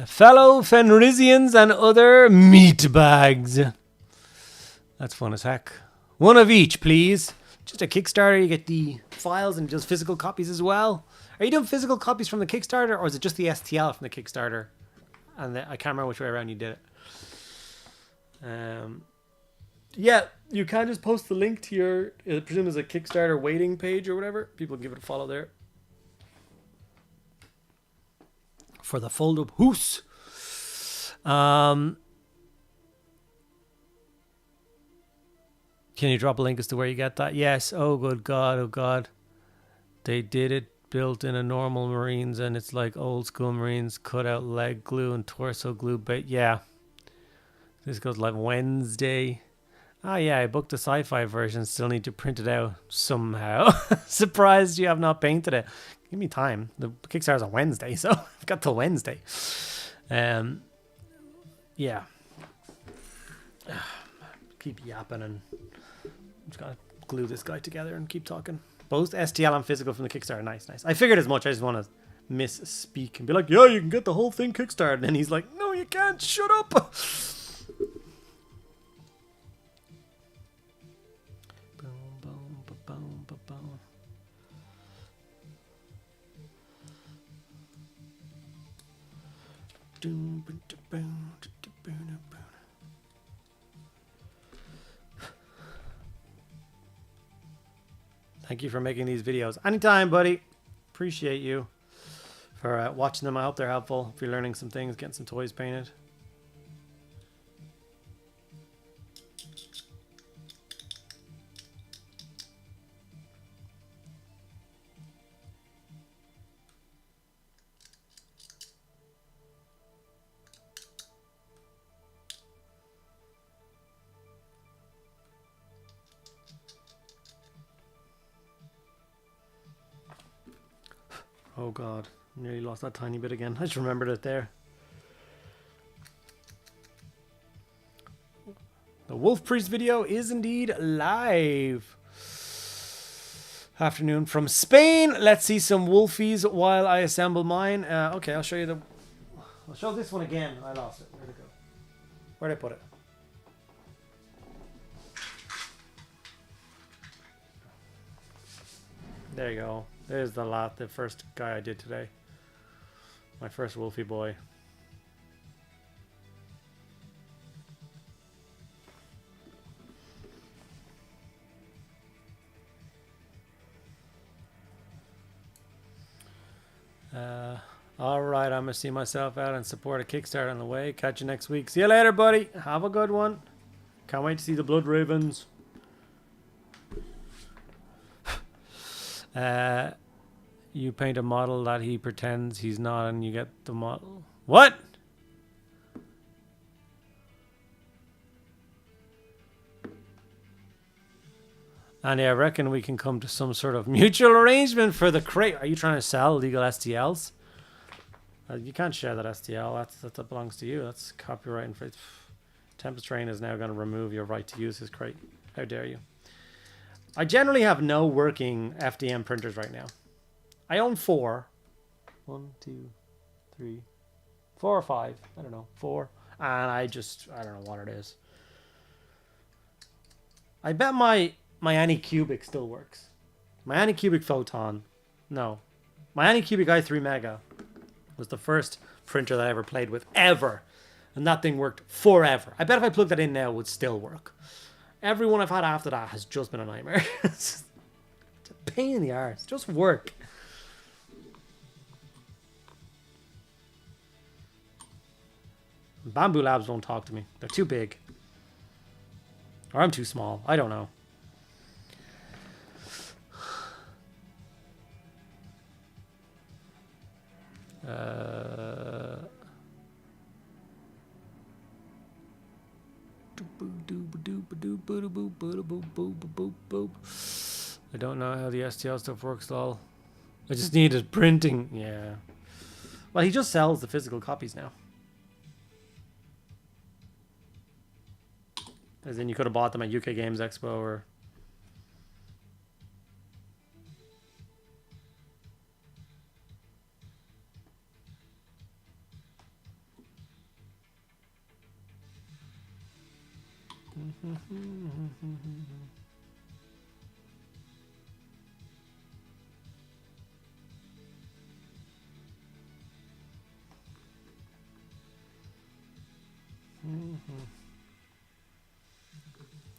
Fellow Fenrisians and other meat bags. That's fun as heck. One of each, please. Just a Kickstarter. You get the files and just physical copies as well. Are you doing physical copies from the Kickstarter, or is it just the STL from the Kickstarter? And I can't remember which way around you did it. Yeah, you can just post the link to your, I presume there's a Kickstarter waiting page or whatever. People can give it a follow there. For the fold-up hoose. Can you drop a link as to where you get that? Yes. Oh, good God. Oh, God. They did it built in a normal Marines, and it's like old school Marines, cut out leg glue and torso glue. But yeah, this goes like Wednesday. Ah, yeah, I booked the sci-fi version. Still need to print it out somehow. Surprised you have not painted it. Give me time. The Kickstarter's on Wednesday, so I've got till Wednesday. Yeah. Keep yapping, and I'm just gotta glue this guy together and keep talking. Both STL and physical from the Kickstarter. Nice, nice. I figured as much. I just want to misspeak and be like, yeah, you can get the whole thing Kickstarted. And then he's like, no, you can't. Shut up. Thank you for making these videos. Anytime, buddy. Appreciate you for watching them. I hope they're helpful. If you're learning some things, getting some toys painted. Oh God, nearly lost that tiny bit again. I just remembered it there. The Wolf Priest video is indeed live. Afternoon from Spain. Let's see some wolfies while I assemble mine. Okay, I'll show you I'll show this one again. I lost it. Where'd it go? Where'd I put it? There you go. There's the first guy I did today. My first wolfie boy. All right, I'm gonna see myself out and support a Kickstarter on the way. Catch you next week. See you later, buddy. Have a good one. Can't wait to see the Blood Ravens. You paint a model that he pretends he's not, and you get the model. What? And I reckon we can come to some sort of mutual arrangement for the crate. Are you trying to sell illegal STLs? You can't share that STL. That belongs to you. That's copyright infringement. Tempest Train is now going to remove your right to use his crate. How dare you? I generally have no working FDM printers right now. I own 4. 1, 2, 3, 4 or 5. I don't know. 4. And I don't know what it is. I bet my Anycubic still works. My Anycubic Photon. No. My Anycubic i3 Mega was the first printer that I ever played with, ever. And that thing worked forever. I bet if I plugged that in now, it would still work. Every one I've had after that has just been a nightmare. It's a pain in the arse. Just work. Bamboo Labs won't talk to me. They're too big. Or I'm too small. I don't know. I don't know how the STL stuff works at all. I just needed printing. Yeah. Well, he just sells the physical copies now. As in, you could have bought them at UK Games Expo or...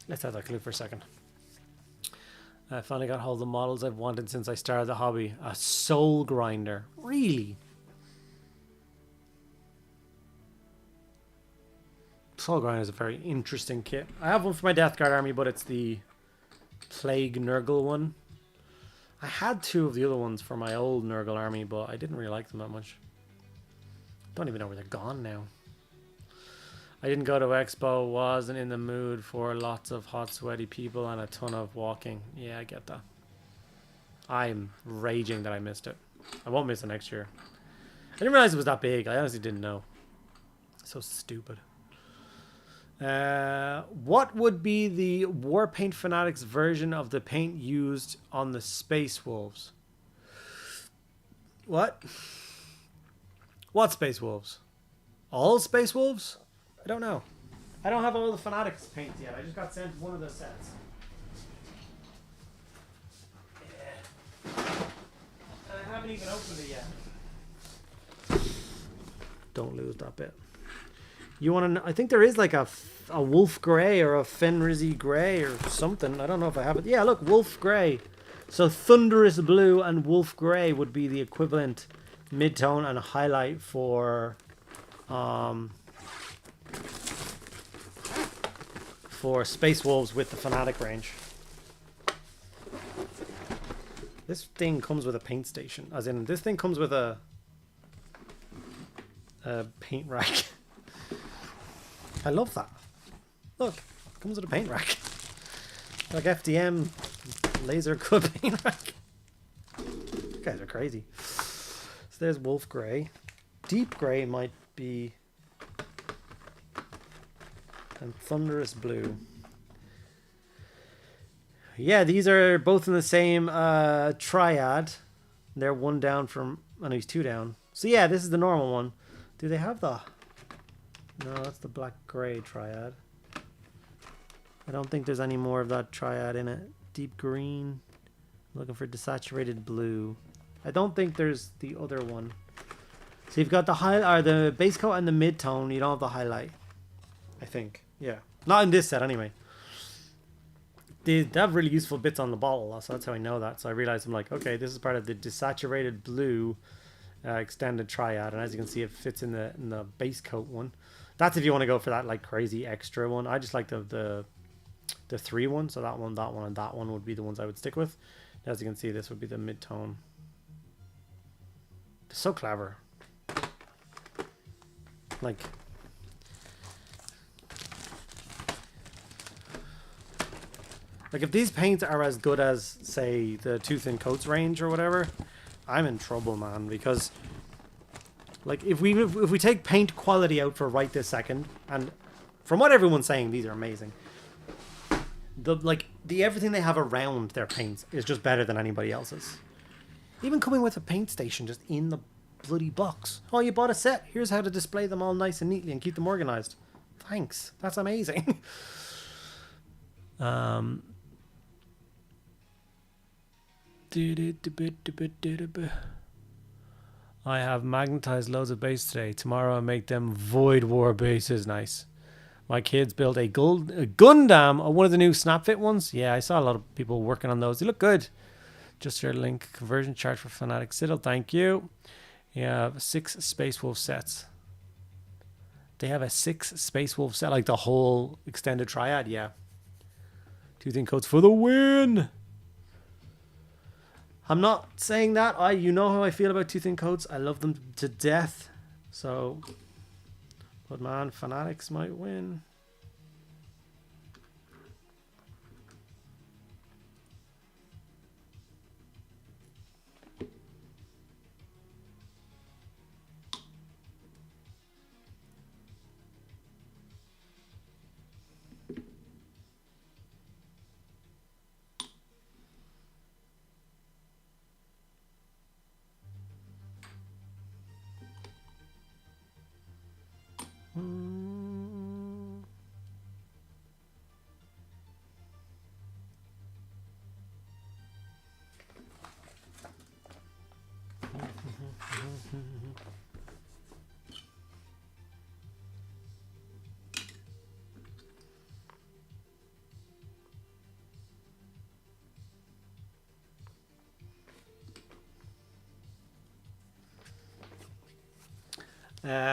Let's have that clue for a second. I finally got hold of the models I've wanted since I started the hobby. A soul grinder. Really? Soul grinder is a very interesting kit. I have one for my Death Guard army, but it's the Plague Nurgle one. I had 2 of the other ones for my old Nurgle army, but I didn't really like them that much. Don't even know where they're gone now. I didn't go to Expo, wasn't in the mood for lots of hot, sweaty people and a ton of walking. Yeah, I get that. I'm raging that I missed it. I won't miss it next year. I didn't realize it was that big. I honestly didn't know. So stupid. What would be the Warpaint Fanatics version of the paint used on the Space Wolves? What? What Space Wolves? All Space Wolves? I don't know. I don't have all the Fanatics paints yet. I just got sent one of the sets. Yeah. And I haven't even opened it yet. Don't lose that bit. You want to know? I think there is like a wolf grey or a Fenrizzy grey or something. I don't know if I have it. Yeah, look, wolf grey. So thunderous blue and wolf grey would be the equivalent mid-tone and highlight for Space Wolves with the Fanatic range. This thing comes with a paint station, as in this thing comes with a paint rack. I love that. Look, it comes with a paint rack. Like FDM laser cut paint rack. You guys are crazy. So there's Wolf Grey. Deep Grey might be... and Thunderous Blue. Yeah, these are both in the same triad. They're 1 down from... oh no, he's 2 down. So yeah, this is the normal one. Do they have the... no, that's the black-grey triad. I don't think there's any more of that triad in it. Deep green. Looking for desaturated blue. I don't think there's the other one. So you've got the the base coat and the mid-tone. You don't have the highlight. I think. Yeah. Not in this set, anyway. They have really useful bits on the bottle, so that's how I know that. So I realized, I'm like, okay, this is part of the desaturated blue extended triad, and as you can see, it fits in the base coat one. That's if you want to go for that like crazy extra one. I just like the 3 one, so that one, and that one would be the ones I would stick with. As you can see, this would be the mid-tone. They're so clever. Like, if these paints are as good as, say, the Tooth and Coats range or whatever, I'm in trouble, man, because like if we take paint quality out for right this second, and from what everyone's saying, these are amazing. The everything they have around their paints is just better than anybody else's. Even coming with a paint station just in the bloody box. Oh, you bought a set. Here's how to display them all nice and neatly and keep them organized. Thanks. That's amazing. I have magnetized loads of bases today. Tomorrow I make them Void War bases. Nice. My kids built a Gundam, one of the new Snapfit ones. Yeah, I saw a lot of people working on those. They look good. Just your link. Conversion chart for Fanatic Citadel. Thank you. Yeah, 6 Space Wolf sets. They have a 6 Space Wolf set, like the whole extended triad. Yeah. Tooth and Coats for the win. I'm not saying that. You know how I feel about Tooth and Coats. I love them to death. So, but man, Fanatics might win.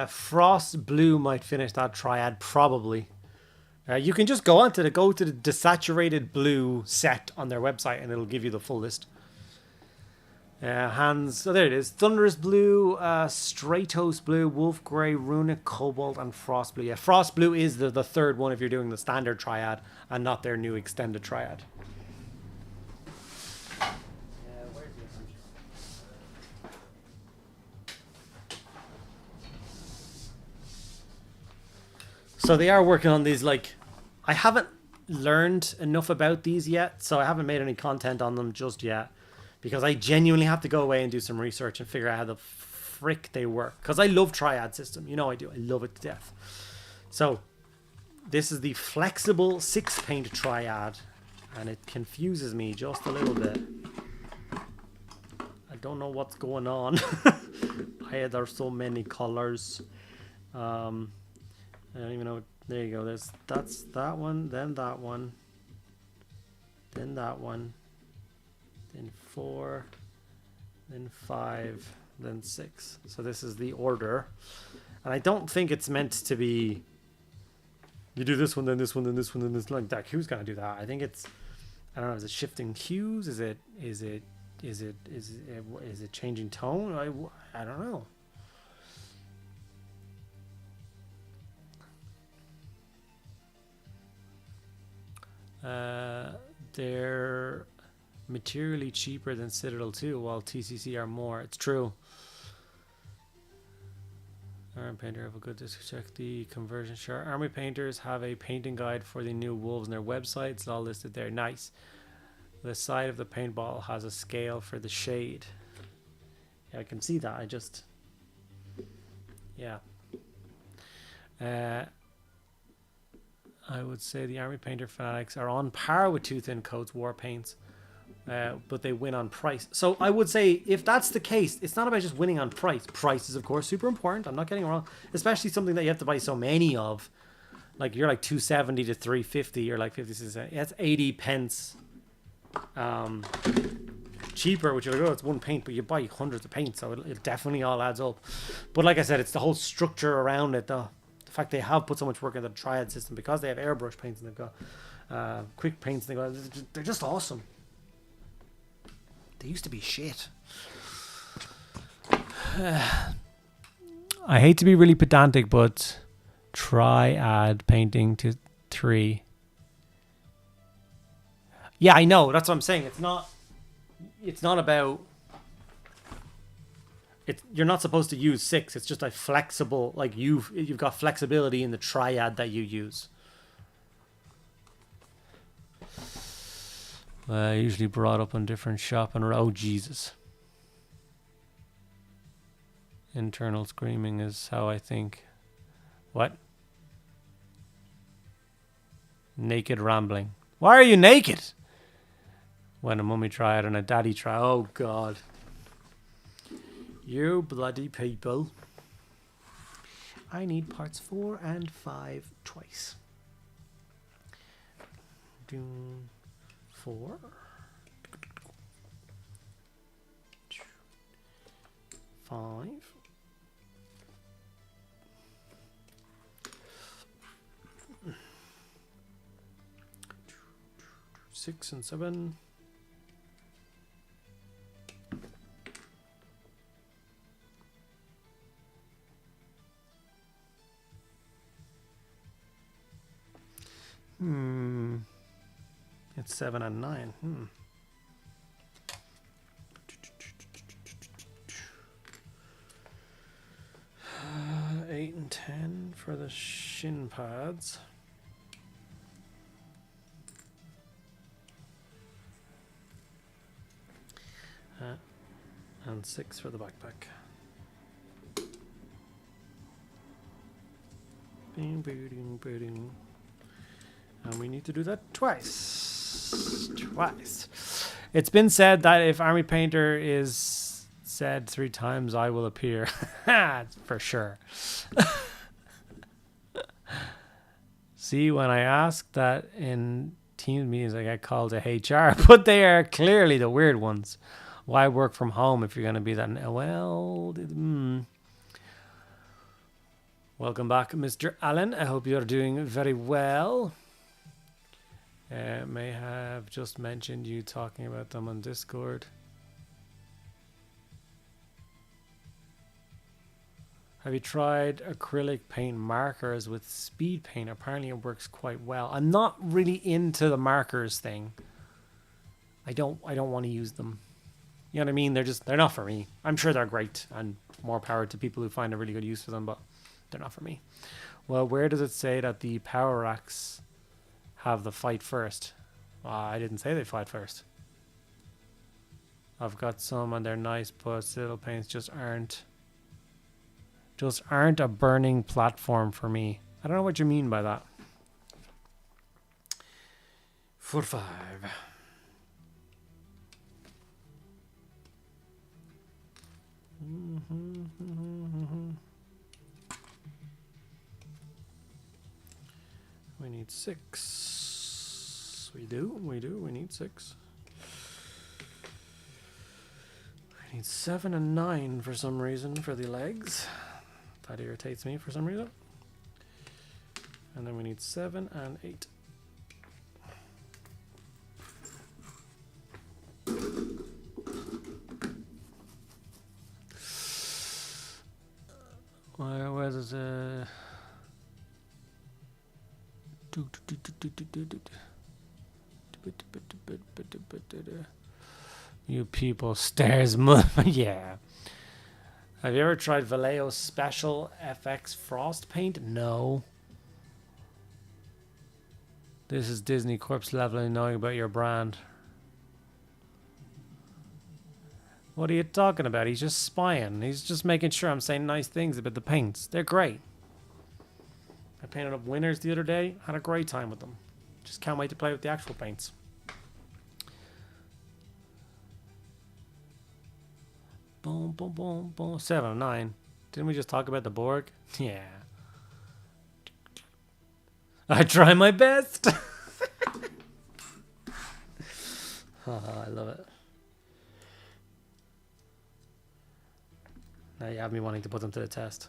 Frost Blue might finish that triad, probably. You can just go to the desaturated blue set on their website, and it'll give you the full list. Hands. So there it is. Thunderous blue, Stratos blue, wolf grey, runic cobalt, and frost blue. Yeah, frost blue is the third one if you're doing the standard triad and not their new extended triad. So they are working on these, like, I haven't learned enough about these yet, so I haven't made any content on them just yet, because I genuinely have to go away and do some research and figure out how the frick they work, because I love triad system, you know I do, I love it to death. So this is the flexible 6-paint triad, and it confuses me just a little bit. I don't know what's going on. There's so many colors. I don't even know. There you go. That's that one, then that one, then that one, then 4, then 5, then 6. So this is the order, and I don't think it's meant to be. You do this one, then this one, then this one, then this. Like that. Who's gonna do that? I think it's. I don't know. Is it shifting hues? Is it changing tone? I don't know. They're materially cheaper than Citadel 2, while TCC are more. It's true. Army Painter have a good check the conversion chart. Army Painters have a painting guide for the new wolves on their website. It's all listed there. Nice. The side of the paint bottle has a scale for the shade. Yeah, I can see that. Yeah. I would say the Army Painter fanatics are on par with Tooth and Coat's war paints, but they win on price. So I would say if that's the case, it's not about just winning on price. Price is, of course, super important. I'm not getting it wrong, especially something that you have to buy so many of. Like you're like 270 to 350. You're like 56. That's 80 pence cheaper, which you're like, oh, it's one paint, but you buy hundreds of paints, so it definitely all adds up. But like I said, it's the whole structure around it, though. The fact they have put so much work into the triad system, because they have airbrush paints and they've got quick paints, and they're just awesome. They used to be shit. I hate to be really pedantic, but triad painting to 3. Yeah, I know. That's what I'm saying. It's not about. You're not supposed to use 6. It's just a flexible, like you've got flexibility in the triad that you use. Usually brought up on different shop and oh Jesus. Internal screaming is how I think. What? Naked rambling. Why are you naked? When a mummy triad and a daddy triad. Oh God. You bloody people. I need parts 4 and 5 twice. 4. 5. 6 and 7. It's 7 and 9. 8 and 10 for the shin pads. And 6 for the backpack. Bing, bing, bing. And we need to do that twice. It's been said that if Army Painter is said 3 times, I will appear. For sure. See, when I ask that in team meetings, I get called to HR, but they are clearly the weird ones. Why work from home if you're going to be that? Well, Welcome back, Mr. Allen. I hope you're doing very well. May have just mentioned you talking about them on Discord. Have you tried acrylic paint markers with speed paint? Apparently it works quite well. I'm not really into the markers thing. I don't want to use them. You know what I mean? They're not for me. I'm sure they're great and more power to people who find a really good use for them, but they're not for me. Well, where does it say that the power racks have the fight first? I didn't say they fight first. I've got some and they're nice, but citadel paints just aren't a burning platform for me. I don't know what you mean by that. 4-5. We need 6. We need 6. I need 7 and 9 for some reason for the legs. That irritates me for some reason. And then we need 7 and 8. Where's this? You people, stairs move. Yeah. Have you ever tried Vallejo Special FX Frost Paint? No. This is Disney Corpse leveling knowing about your brand. What are you talking about? He's just spying. He's just making sure I'm saying nice things about the paints. They're great. I painted up winners the other day. Had a great time with them. Just can't wait to play with the actual paints. Boom, boom, boom, boom. 7 and 9. Didn't we just talk about the Borg? Yeah. I try my best. Oh, I love it. Now you have me wanting to put them to the test.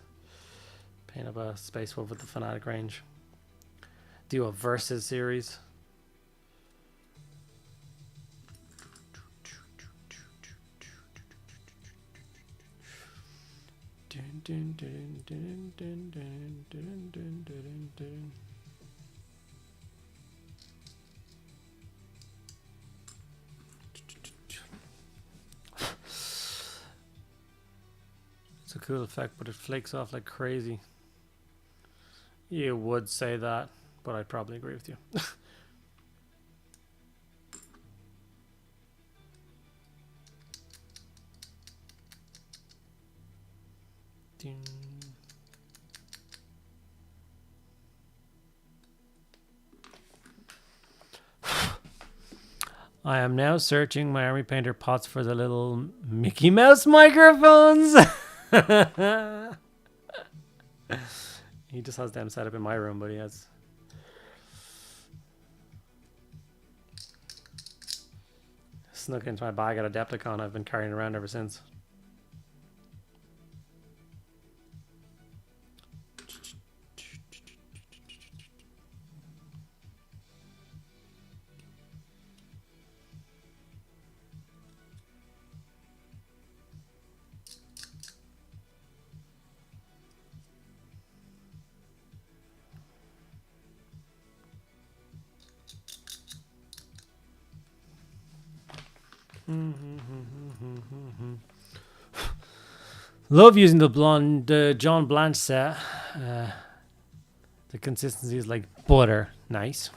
Paint up a Space Wolf with the Fanatic range. Do a versus series. It's a cool effect, but it flakes off like crazy. You would say that, but I'd probably agree with you. I am now searching my army painter pots for the little Mickey Mouse microphones. He just has them set up in my room, but he has snuck into my bag at Adepticon. I've been carrying around ever since. Love using the John Blanche set. The consistency is like butter. Nice.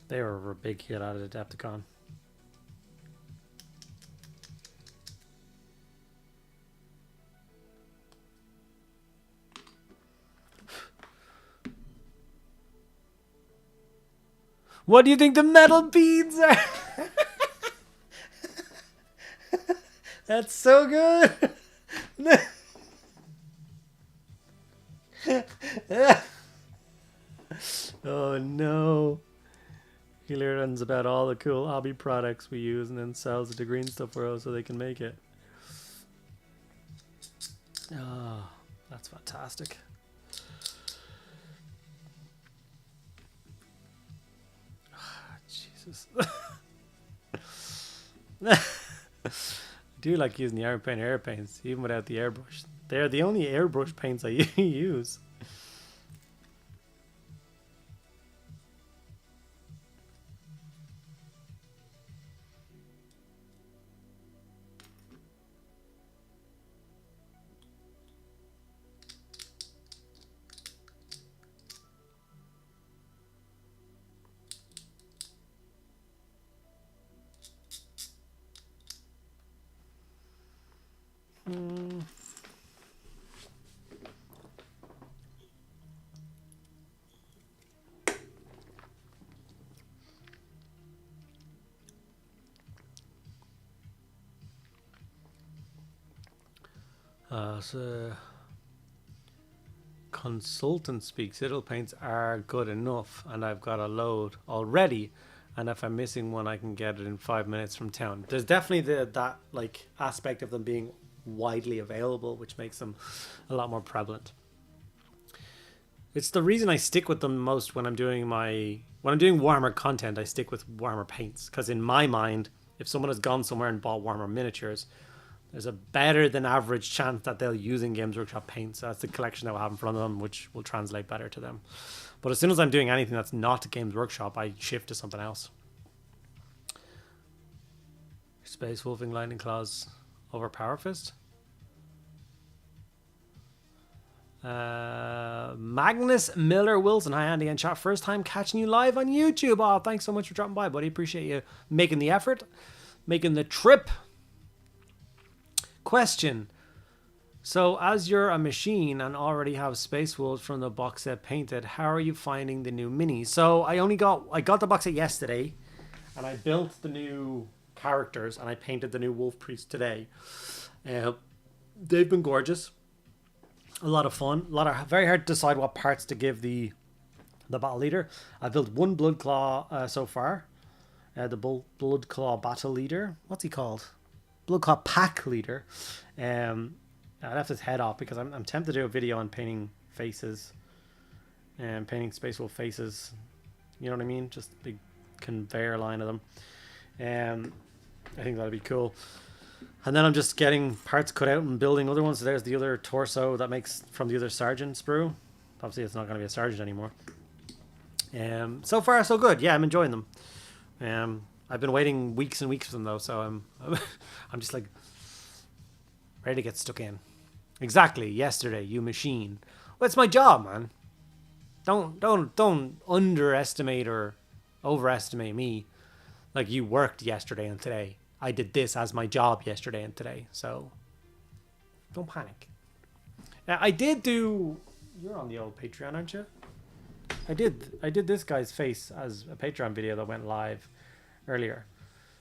They were a big hit out of Adepticon. What do you think the metal beads are? That's so good. Oh no. He learns about all the cool hobby products we use and then sells it to Green Stuff World so they can make it. Oh, that's fantastic. Jesus. I do like using the air paints, even without the airbrush. They're the only airbrush paints I use. So consultant speaks. Citadel paints are good enough, and I've got a load already. And if I'm missing one, I can get it in 5 minutes from town. There's definitely that like aspect of them being widely available, which makes them a lot more prevalent. It's the reason I stick with them most when I'm doing warmer content. I stick with warmer paints because in my mind, if someone has gone somewhere and bought warmer miniatures, there's a better than average chance that they'll use in Games Workshop paints. So that's the collection that we'll have in front of them, which will translate better to them. But as soon as I'm doing anything that's not Games Workshop, I shift to something else. Space Wolfing Lightning Claws over Power Fist. Magnus Miller Wilson. Hi, Andy and chat. First time catching you live on YouTube. Oh, thanks so much for dropping by, buddy. Appreciate you making the effort, making the trip. Question. So, as you're a machine and already have Space Wolves from the box set painted, how are you finding the new minis? So, I got the box set yesterday, and I built the new characters, and I painted the new Wolf Priest today. They've been gorgeous. A lot of fun. Very hard to decide what parts to give the battle leader. I built one Blood Claw so far. The Blood Claw battle leader. What's he called? Blood Claw pack leader. I left his head off because I'm tempted to do a video on painting faces and painting Space Wolf faces. You know what I mean? Just a big conveyor line of them. I think that'd be cool. And then I'm just getting parts cut out and building other ones. So there's the other torso that makes from the other Sergeant sprue. Obviously, it's not going to be a Sergeant anymore. So far, so good. Yeah, I'm enjoying them. I've been waiting weeks and weeks for them though, so I'm just like ready to get stuck in. Exactly. Yesterday, you machine. Well, it's my job, man. Don't underestimate or overestimate me. Like you worked yesterday and today. I did this as my job yesterday and today, so don't panic. I did do. You're on the old Patreon, aren't you? I did this guy's face as a Patreon video that went live earlier.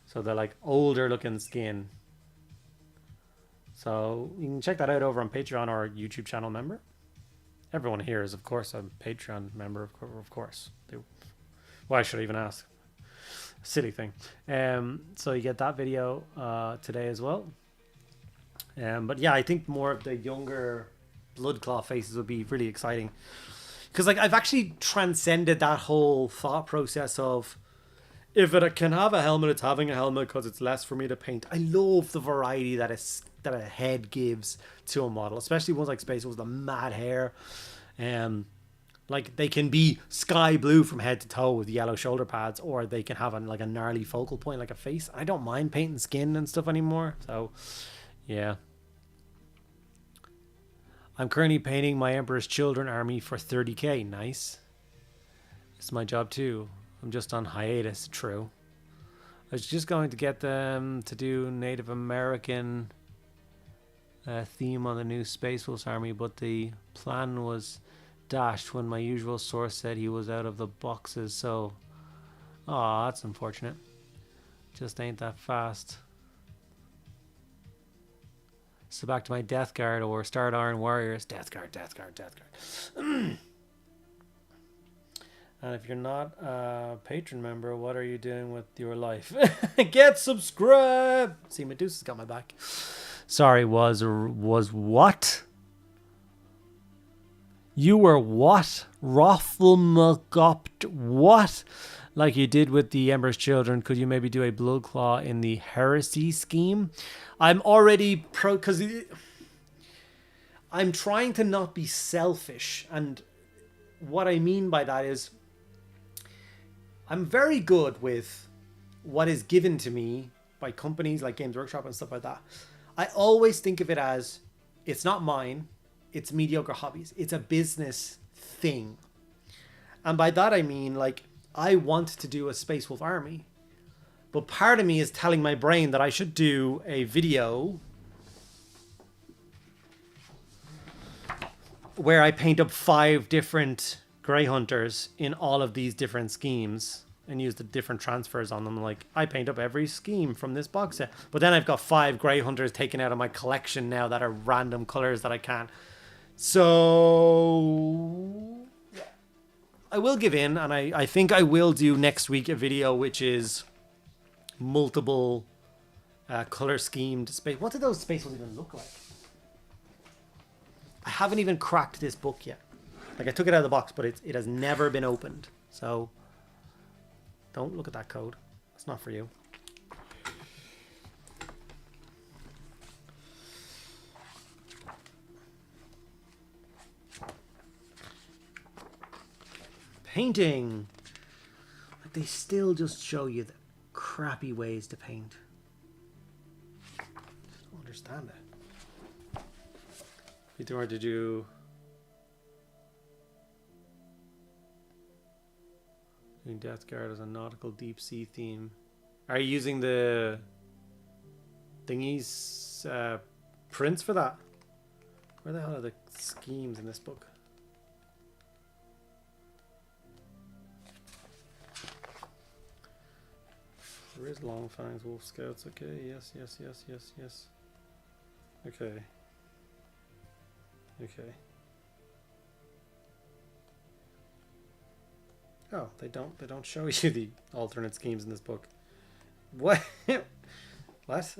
So they're like older looking skin. So you can check that out over on Patreon or YouTube channel member. Everyone here is, of course, a Patreon member, of course. Why should I even ask? Silly thing. So you get that video today as well. But yeah, I think more of the younger Bloodclaw faces would be really exciting. Because like I've actually transcended that whole thought process of if it can have a helmet, it's having a helmet because it's less for me to paint. I love the variety that a head gives to a model, especially ones like Space Wolves, the mad hair. Like they can be sky blue from head to toe with yellow shoulder pads, or they can have a gnarly focal point like a face. I don't mind painting skin and stuff anymore. So yeah. I'm currently painting my Emperor's Children army for 30k. Nice. It's my job too. I'm just on hiatus. True. I was just going to get them to do Native American theme on the new Space Wolves army, but the plan was dashed when my usual source said he was out of the boxes. So, oh, that's unfortunate. Just ain't that fast. So back to my Death Guard or Starred Iron Warriors. Death Guard. And if you're not a patron member, what are you doing with your life? Get subscribed. See, Medusa's got my back. Sorry, was what? You were what? Rafflemugopt what? Like you did with the Ember's Children, could you maybe do a Bloodclaw in the Heresy scheme? I'm already because I'm trying to not be selfish, and what I mean by that is I'm very good with what is given to me by companies like Games Workshop and stuff like that. I always think of it as it's not mine, it's mediocre hobbies. It's a business thing. And by that I mean, like, I want to do a Space Wolf army, but part of me is telling my brain that I should do a video where I paint up 5 different Grey Hunters in all of these different schemes and use the different transfers on them. Like, I paint up every scheme from this box set, but then I've got 5 Grey Hunters taken out of my collection now that are random colors that I can't. So I will give in, and I think I will do next week a video which is multiple color schemed space. What do those spaces even look like? I haven't even cracked this book yet. Like, I took it out of the box, but it has never been opened. So don't look at that code. It's not for you. Painting. Like, they still just show you the crappy ways to paint. I don't understand it. If you were to do Death Guard as a nautical deep sea theme, are you using the thingies prints for that? Where the hell are the schemes in this book? There is Longfangs, Wolf Scouts. Okay, yes. Okay. Oh, they don't show you the alternate schemes in this book. What? What?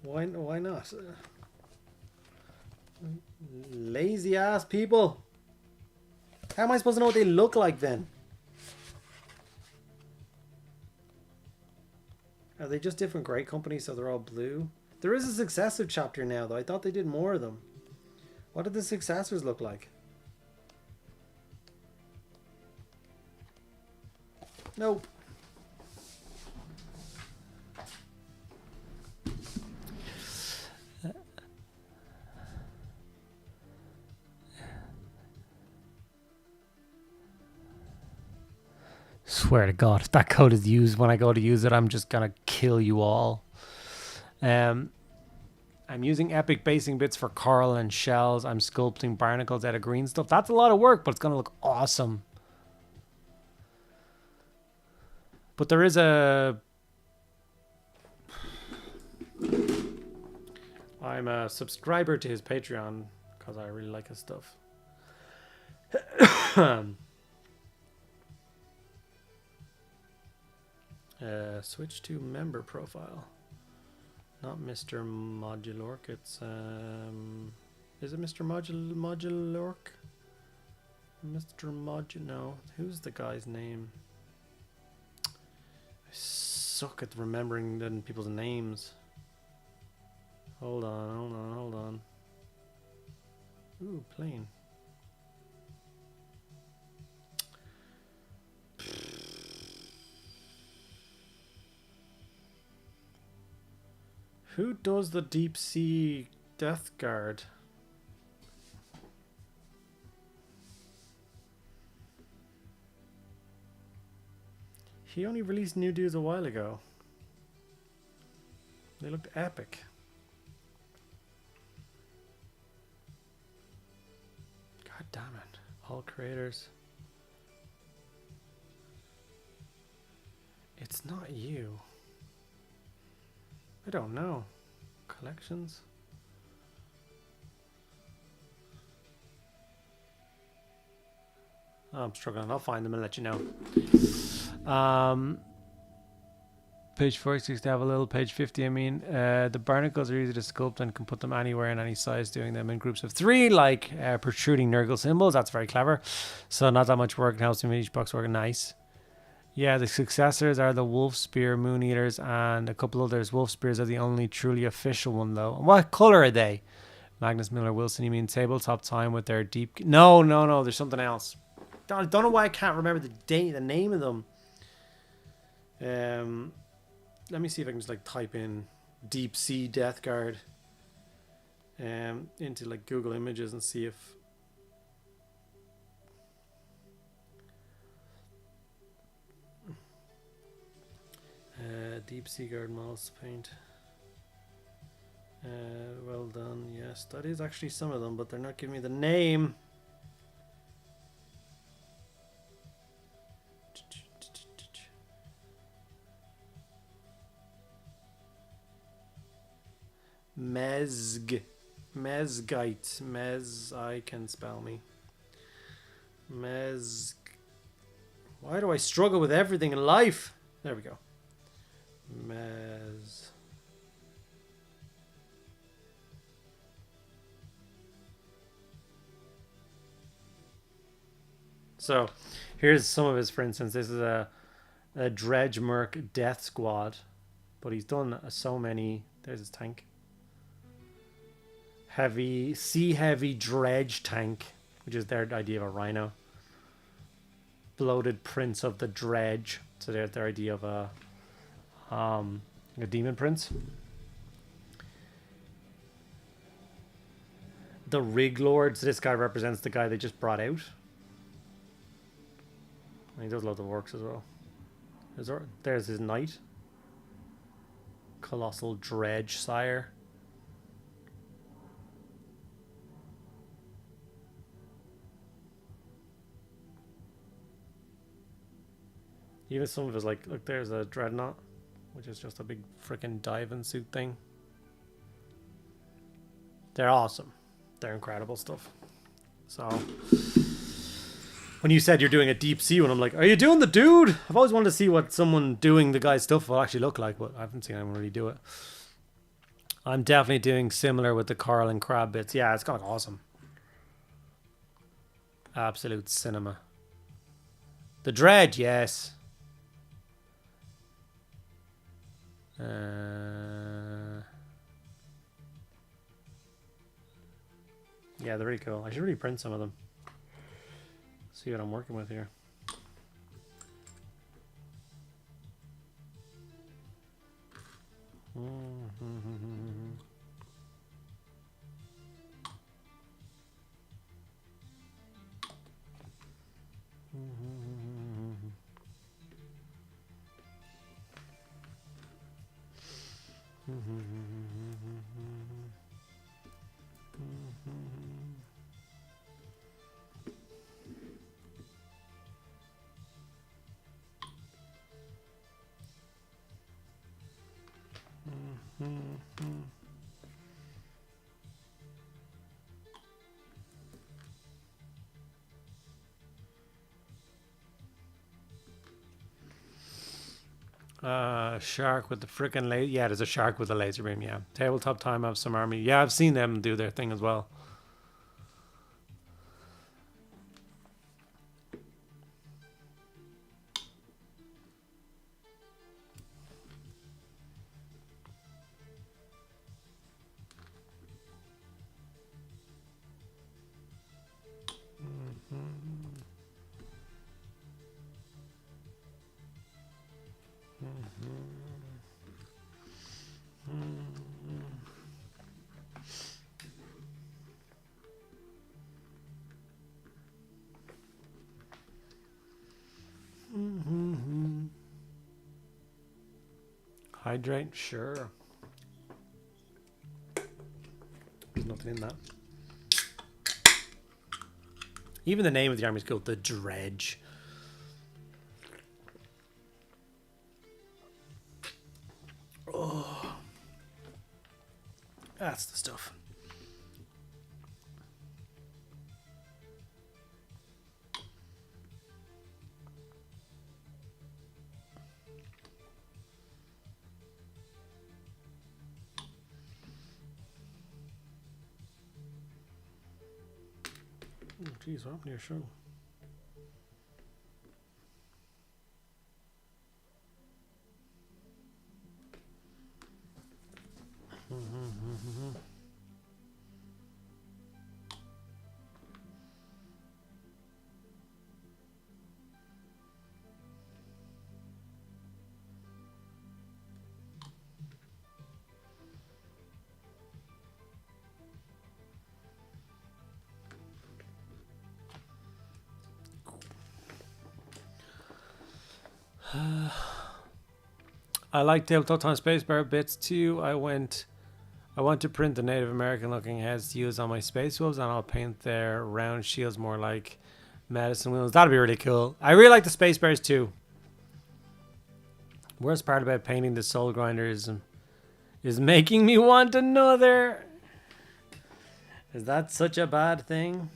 Why not? Lazy ass people. How am I supposed to know what they look like then? Are they just different Grey companies, so they're all blue? There is a successive chapter now, though. I thought they did more of them. What did the successors look like? Nope. Swear to God, if that code is used when I go to use it, I'm just gonna kill you all. I'm using epic basing bits for coral and shells. I'm sculpting barnacles out of green stuff. That's a lot of work, but it's gonna look awesome. But there is a... I'm a subscriber to his Patreon because I really like his stuff. Switch to member profile. Not Mr. Modulork. It's is it Mr. Modulork? Mr. Modul? No. Who's the guy's name? I suck at remembering people's names. Hold on. Ooh, plane. Who does the deep sea Death Guard? He only released new dudes a while ago. They looked epic. God damn it. All creators. It's not you. I don't know. Collections? Oh, I'm struggling. I'll find them and let you know. Page 46 to have a little. Page 50, I mean. The barnacles are easy to sculpt and can put them anywhere in any size, doing them in groups of 3, like protruding Nurgle symbols. That's very clever. So not that much work and helps to make each box work nice. Yeah, the successors are the Wolf Spear, Moon Eaters, and a couple others. Wolf Spears are the only truly official one, though. What color are they? Magnus Miller Wilson, you mean Tabletop Time with their deep... No, there's something else. I don't know why I can't remember the name of them. Let me see if I can just like type in Deep Sea Death Guard into like Google Images and see if... Deep Sea Guard mouse paint. Well done. Yes, that is actually some of them, but they're not giving me the name. Mezgite. I can spell me. Why do I struggle with everything in life? There we go. So, here's some of his, for instance. This is a Dredge Merc Death Squad. But he's done so many. There's his tank. Sea Heavy Dredge Tank, which is their idea of a rhino. Bloated Prince of the Dredge. So there's their idea of a demon prince. The Rig Lords. This guy represents the guy they just brought out. And he does loads of works as well. There's his knight. Colossal Dredge Sire. Even some of his, like, look, there's a Dreadnought, which is just a big freaking diving suit thing. They're awesome. They're incredible stuff. So, when you said you're doing a deep sea one, I'm like, are you doing the dude? I've always wanted to see what someone doing the guy's stuff will actually look like, but I haven't seen anyone really do it. I'm definitely doing similar with the coral and crab bits. Yeah, it's gonna look awesome. Absolute cinema. The Dredge, yes. Yeah, they're really cool. I should really print some of them. See what I'm working with here. Shark with the frickin' laser. Yeah, there's a shark with a laser beam. Yeah, Tabletop Time have some army. Yeah, I've seen them do their thing as well. Hydrate, sure. There's nothing in that. Even the name of the army is called the Dredge. Oh, that's the stuff. Oh, geez, what happened to your show? I like Tabletop Time Spacebar bits too. I want to print the Native American looking heads to use on my space wolves, and I'll paint their round shields more like medicine wheels. That'd be really cool. I really like the space bears too. Worst part about painting the soul grinders is making me want another. Is that such a bad thing?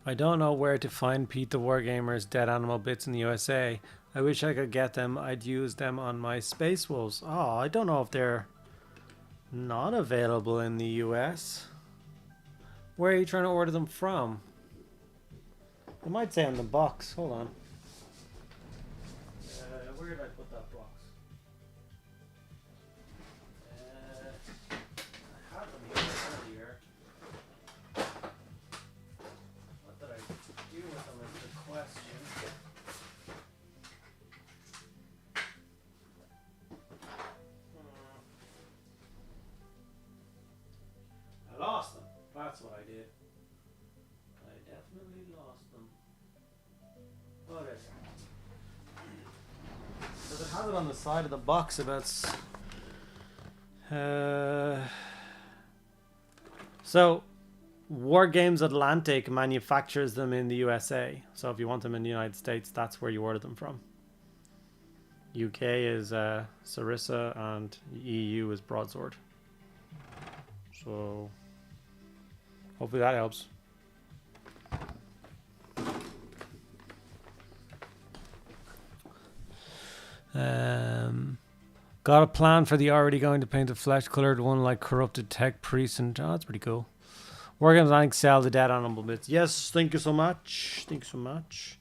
I don't know where to find Pete the Wargamer's dead animal bits in the USA. I wish I could get them. I'd use them on my Space Wolves. Oh, I don't know if they're not available in the US. Where are you trying to order them from? It might say on the box. Hold on. Where did I put that box? I had them here earlier. What did I do with them is the question. I lost them. That's what I did. I definitely lost them. Oh, there's it. Does it have it on the side of the box about... So, War Games Atlantic manufactures them in the USA. So if you want them in the United States, that's where you order them from. UK is Sarissa and EU is Broadsword. So, hopefully that helps. Got a plan for the already going to paint a flesh colored one like corrupted tech priest, and oh, that's pretty cool. Working on thanks sell the dead animal bits. Yes, thank you so much. Thank you so much.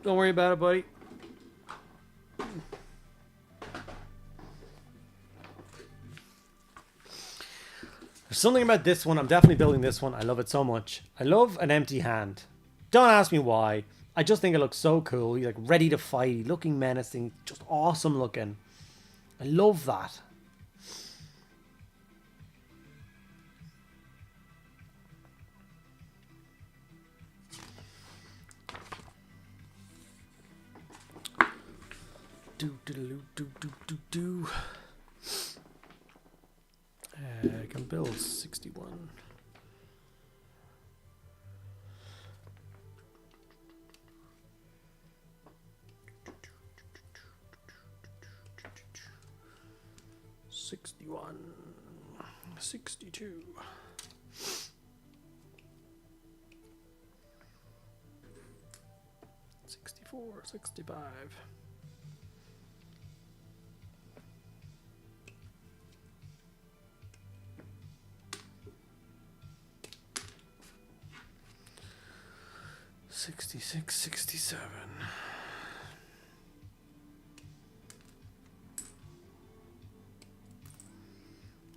Don't worry about it, buddy. There's something about this one. I'm definitely building this one. I love it so much. I love an empty hand. Don't ask me why. I just think it looks so cool. He's like ready to fight, looking menacing, just awesome looking. I love that. I can build 61. $61, $62, $64, $65. $66, $67.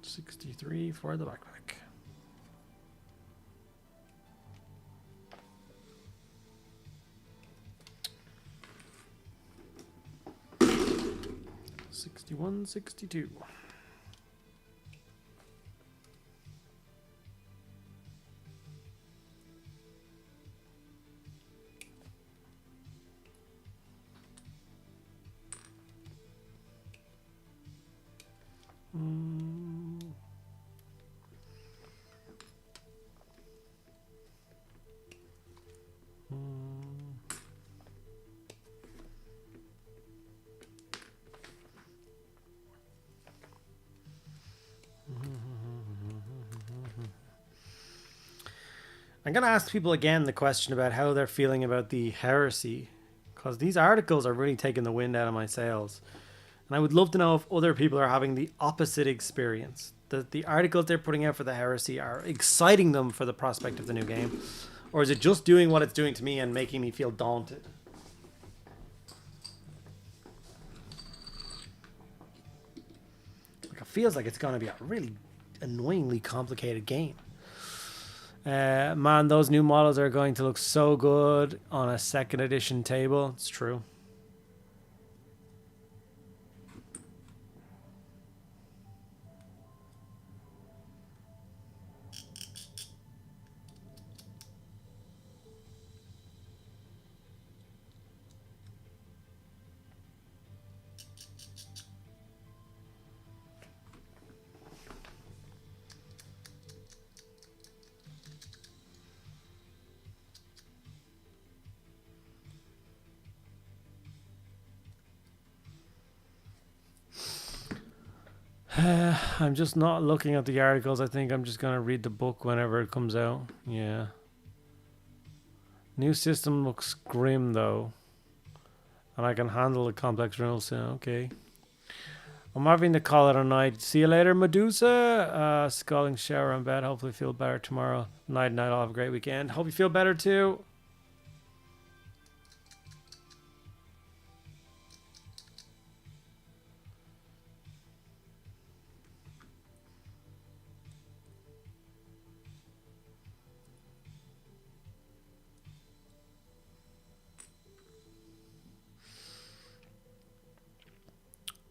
63 for the backpack. 61, 62. I'm going to ask people again the question about how they're feeling about the heresy, because these articles are really taking the wind out of my sails. And I would love to know if other people are having the opposite experience. That the articles they're putting out for the heresy are exciting them for the prospect of the new game. Or is it just doing what it's doing to me and making me feel daunted? Like, it feels like it's going to be a really annoyingly complicated game. Man, those new models are going to look so good on a second edition table. It's true. I'm just not looking at the articles. I think I'm just going to read the book whenever it comes out. Yeah. New system looks grim, though. And I can handle the complex rules, so okay. I'm having to call it a night. See you later, Medusa. Scalding shower in bed. Hopefully feel better tomorrow. Night. I'll have a great weekend. Hope you feel better, too.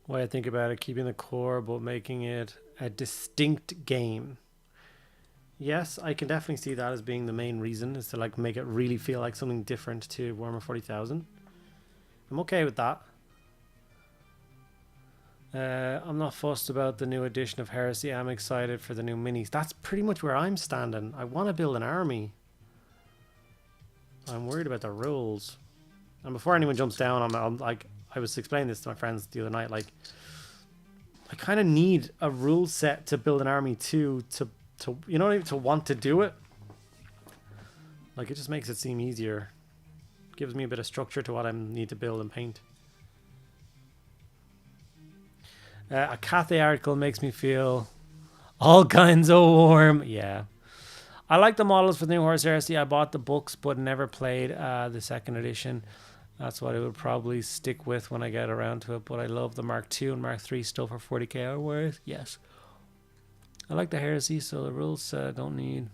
What I think about it, keeping the core but making it a distinct game. Yes, I can definitely see that as being the main reason, is to like make it really feel like something different to Warhammer 40,000. I'm okay with that. I'm not fussed about the new edition of Heresy. I'm excited for the new minis. That's pretty much where I'm standing. I want to build an army. I'm worried about the rules. And before anyone jumps down, I'm like, I was explaining this to my friends the other night, like, I kind of need a rule set to build an army to you know, to want to do it. Like, it just makes it seem easier. Gives me a bit of structure to what I need to build and paint. A Cathay article makes me feel all kinds of warm. Yeah. I like the models for the new Horse Heresy. I bought the books but never played the second edition. That's what I would probably stick with when I get around to it. But I love the Mark II and Mark III stuff for 40k or worth. Yes. I like the Heresy, so the rules don't need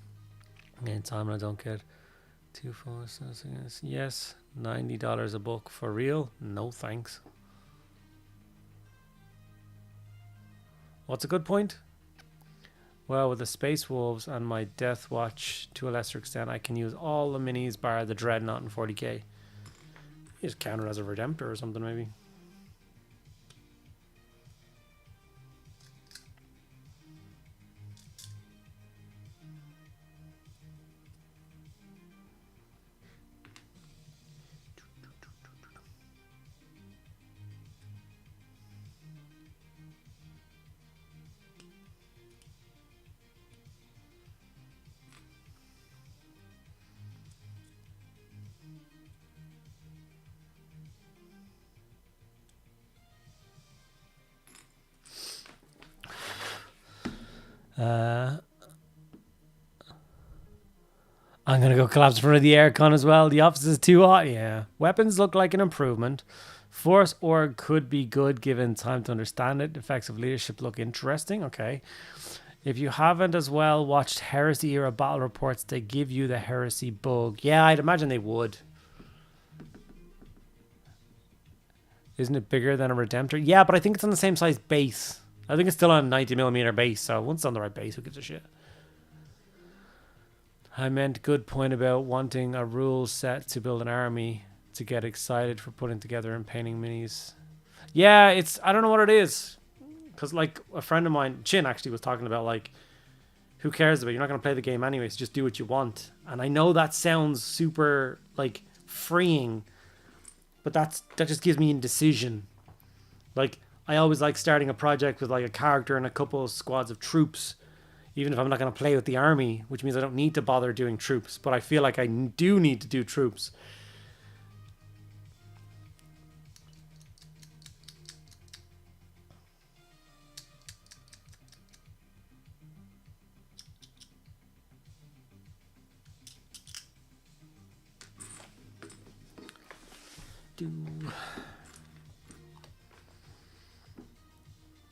any time, and I don't get 2 4 6. Yes. $90 a book for real? No thanks. What's a good point? Well, with the Space Wolves and my Death Watch to a lesser extent, I can use all the minis bar the Dreadnought in 40k. You just count it as a Redemptor or something, maybe. I'm going to go collapse in front of the aircon as well. The office is too hot. Yeah. Weapons look like an improvement. Force Org could be good given time to understand it. Effects of leadership look interesting. Okay. If you haven't as well watched Heresy era battle reports, they give you the Heresy bug. Yeah, I'd imagine they would. Isn't it bigger than a Redemptor? Yeah, but I think it's on the same size base. I think it's still on a 90mm base, so once it's on the right base, who gives a shit? I meant good point about wanting a rule set to build an army to get excited for putting together and painting minis. Yeah, it's, I don't know what it is. Because, like, a friend of mine, Chin, actually was talking about, like, who cares about it? You're not going to play the game anyway, so just do what you want. And I know that sounds super, like, freeing, but that just gives me indecision. Like, I always like starting a project with, like, a character and a couple of squads of troops, even if I'm not going to play with the army, which means I don't need to bother doing troops. But I feel like I do need to do troops.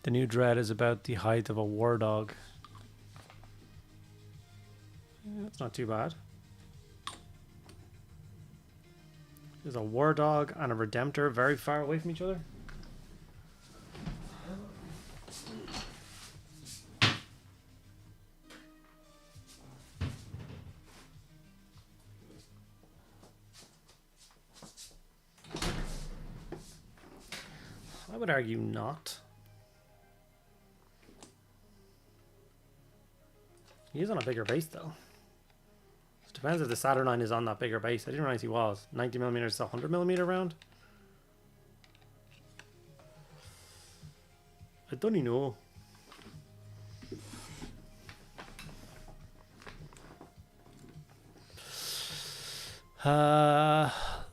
The new dread is about the height of a war dog. Yeah, that's not too bad. There's a war dog and a redemptor very far away from each other. I would argue not. He is on a bigger base though. It depends if the Saturnine is on that bigger base. I didn't realize he was. 90mm to 100mm round. I don't even know.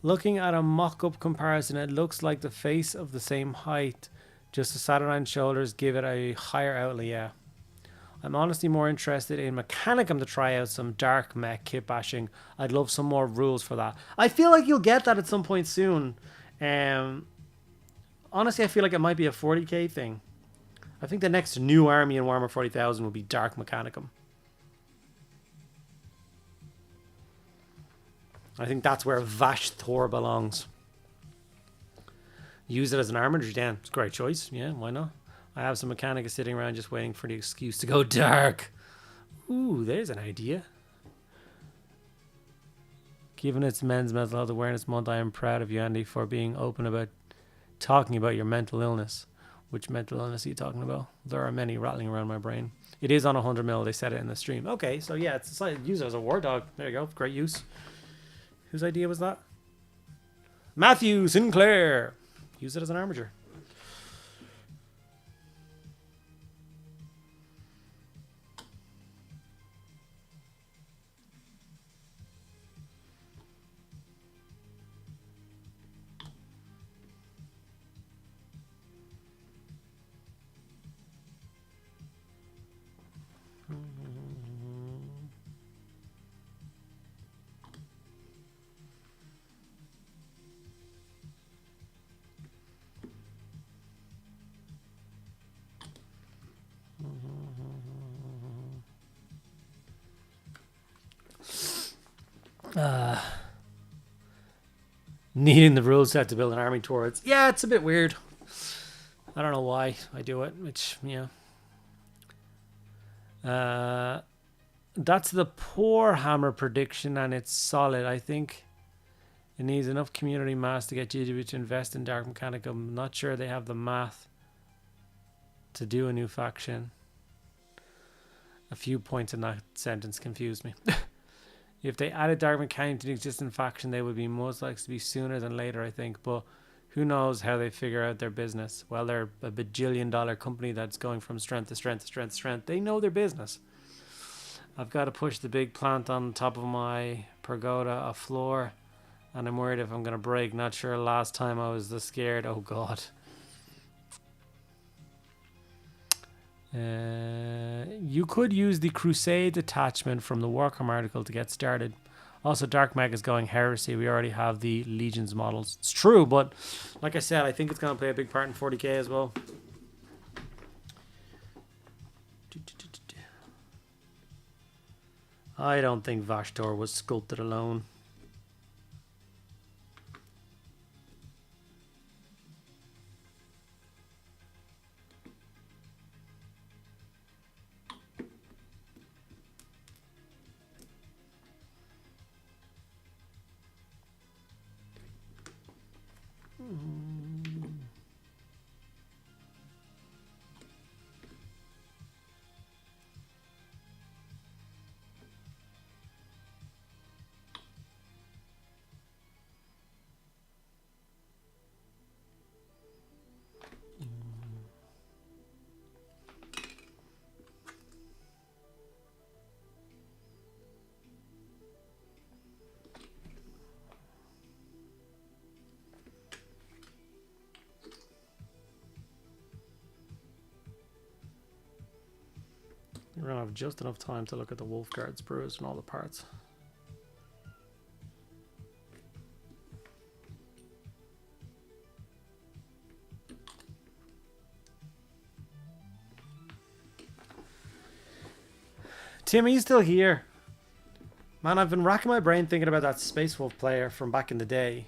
Looking at a mock-up comparison, it looks like the face of the same height. Just the Saturnine shoulders give it a higher outlay, yeah. I'm honestly more interested in Mechanicum to try out some dark mech kit bashing. I'd love some more rules for that. I feel like you'll get that at some point soon. Honestly, I feel like it might be a 40k thing. I think the next new army in Warhammer 40,000 will be Dark Mechanicum. I think that's where Vash Thor belongs. Use it as an armor den. It's a great choice. Yeah, why not? I have some Mechanica sitting around just waiting for the excuse to go dark. Ooh, there's an idea. Given it's Men's Mental Health Awareness Month, I am proud of you, Andy, for being open about talking about your mental illness. Which mental illness are you talking about? There are many rattling around my brain. It is on 100mm. They said it in the stream. Okay, so yeah, it's like use it as a war dog. There you go. Great use. Whose idea was that? Matthew Sinclair. Use it as an armature. Needing the rule set to build an army towards. Yeah, it's a bit weird. I don't know why I do it. Which, yeah. That's the poor hammer prediction, and it's solid. I think it needs enough community mass to get GW to invest in Dark Mechanicum. I'm not sure they have the math to do a new faction. A few points in that sentence confused me. If they added Dark Mechanicum to the existing faction, they would be most likely to be sooner than later, I think. But who knows how they figure out their business? Well, they're a bajillion-dollar company that's going from strength to strength to strength to strength. They know their business. I've got to push the big plant on top of my pergola, a floor, and I'm worried if I'm going to break. Not sure last time I was this scared. Oh, God. You could use the Crusade detachment from the Warcom article to get started. Also, Dark Mech is going heresy. We already have the Legions models. It's true, but like I said, I think it's going to play a big part in 40k as well. I don't think Vashtor was sculpted alone. We're gonna have just enough time to look at the Wolfguard sprues and all the parts. Tim, are you still here? Man, I've been racking my brain thinking about that Space Wolf player from back in the day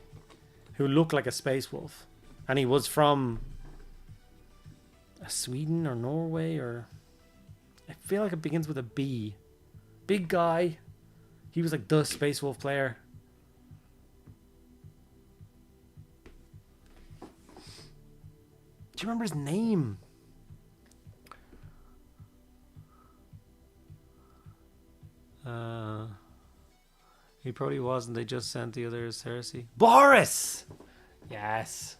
who looked like a Space Wolf. And he was from Sweden or Norway, or I feel like it begins with a B. Big guy. He was like the Space Wolf player. Do you remember his name? He probably wasn't. They just sent the others heresy. Boris! Yes.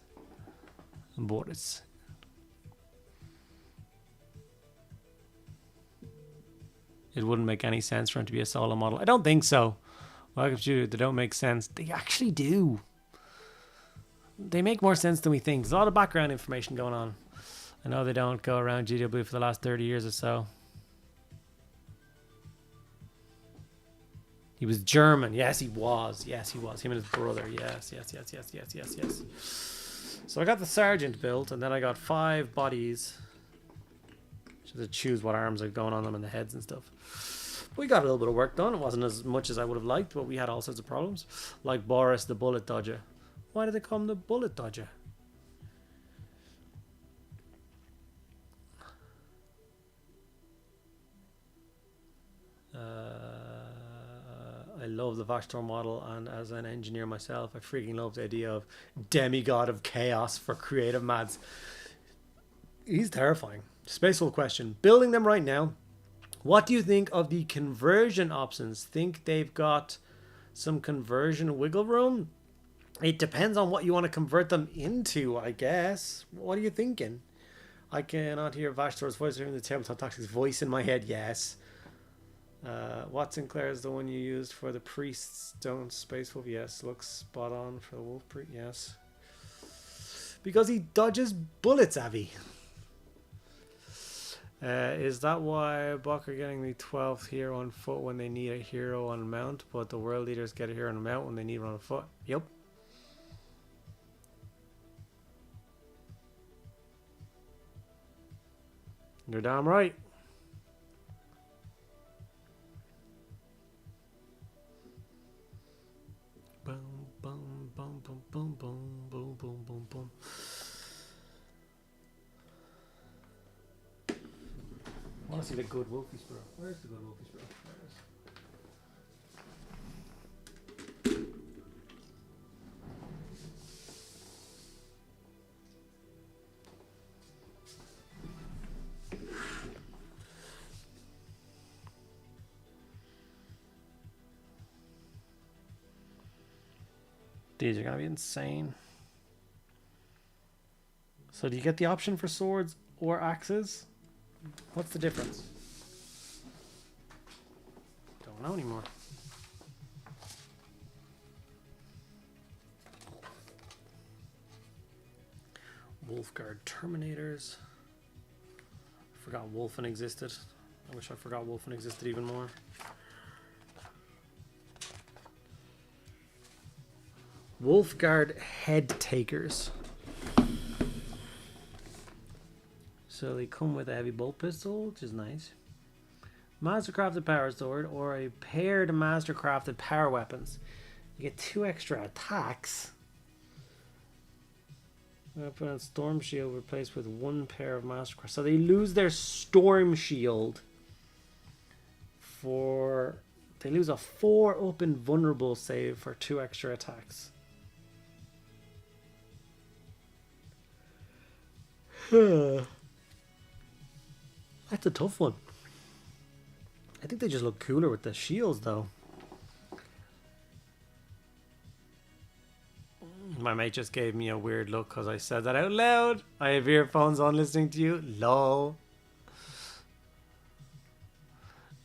Boris. It wouldn't make any sense for him to be a solo model. I don't think so. Welcome to they don't make sense. They actually do. They make more sense than we think. There's a lot of background information going on. I know they don't go around GW for the last 30 years or so. He was German. Yes, he was. Yes, he was. Him and his brother. Yes. So I got the Sergeant built, and then I got 5 bodies. Just to choose what arms are going on them and the heads and stuff. We got a little bit of work done. It wasn't as much as I would have liked, but we had all sorts of problems. Like Boris the Bullet Dodger. Why did they call him the Bullet Dodger? I love the Vashtor model, and as an engineer myself, I freaking love the idea of demigod of chaos for creative mads. He's terrifying. Spaceful question. Building them right now. What do you think of the conversion options? Think they've got some conversion wiggle room? It depends on what you want to convert them into, I guess. What are you thinking? I cannot hear Vashtor's voice or hearing the tabletop toxic's voice in my head. Yes. What Sinclair is the one you used for the priest's stone space wolf? Yes. Looks spot on for the wolf priest. Yes. Because he dodges bullets, Avi. Is that why Buck are getting the 12th hero on foot when they need a hero on mount, but the world leaders get a hero on mount when they need one on foot? Yep. You're damn right. Boom, boom, boom, boom, boom, boom, boom, boom, boom, boom. I want to see the good Wolfie Spur. Where's the good Wolfie Spur? There it is. These are going to be insane. So do you get the option for swords or axes? What's the difference? Don't know anymore. Wolfguard Terminators. I forgot Wolfen existed. I wish I forgot Wolfen existed even more. Wolfguard Head Takers. So they come with a heavy bolt pistol, which is nice. Mastercrafted power sword or a paired mastercrafted power weapons. You get 2 extra attacks. Weapon and storm shield replaced with 1 pair of mastercraft. So they lose their storm shield for... They lose a 4 up invulnerable save for 2 extra attacks. That's a tough one. I think they just look cooler with the shields, though. My mate just gave me a weird look because I said that out loud. I have earphones on listening to you. Lol.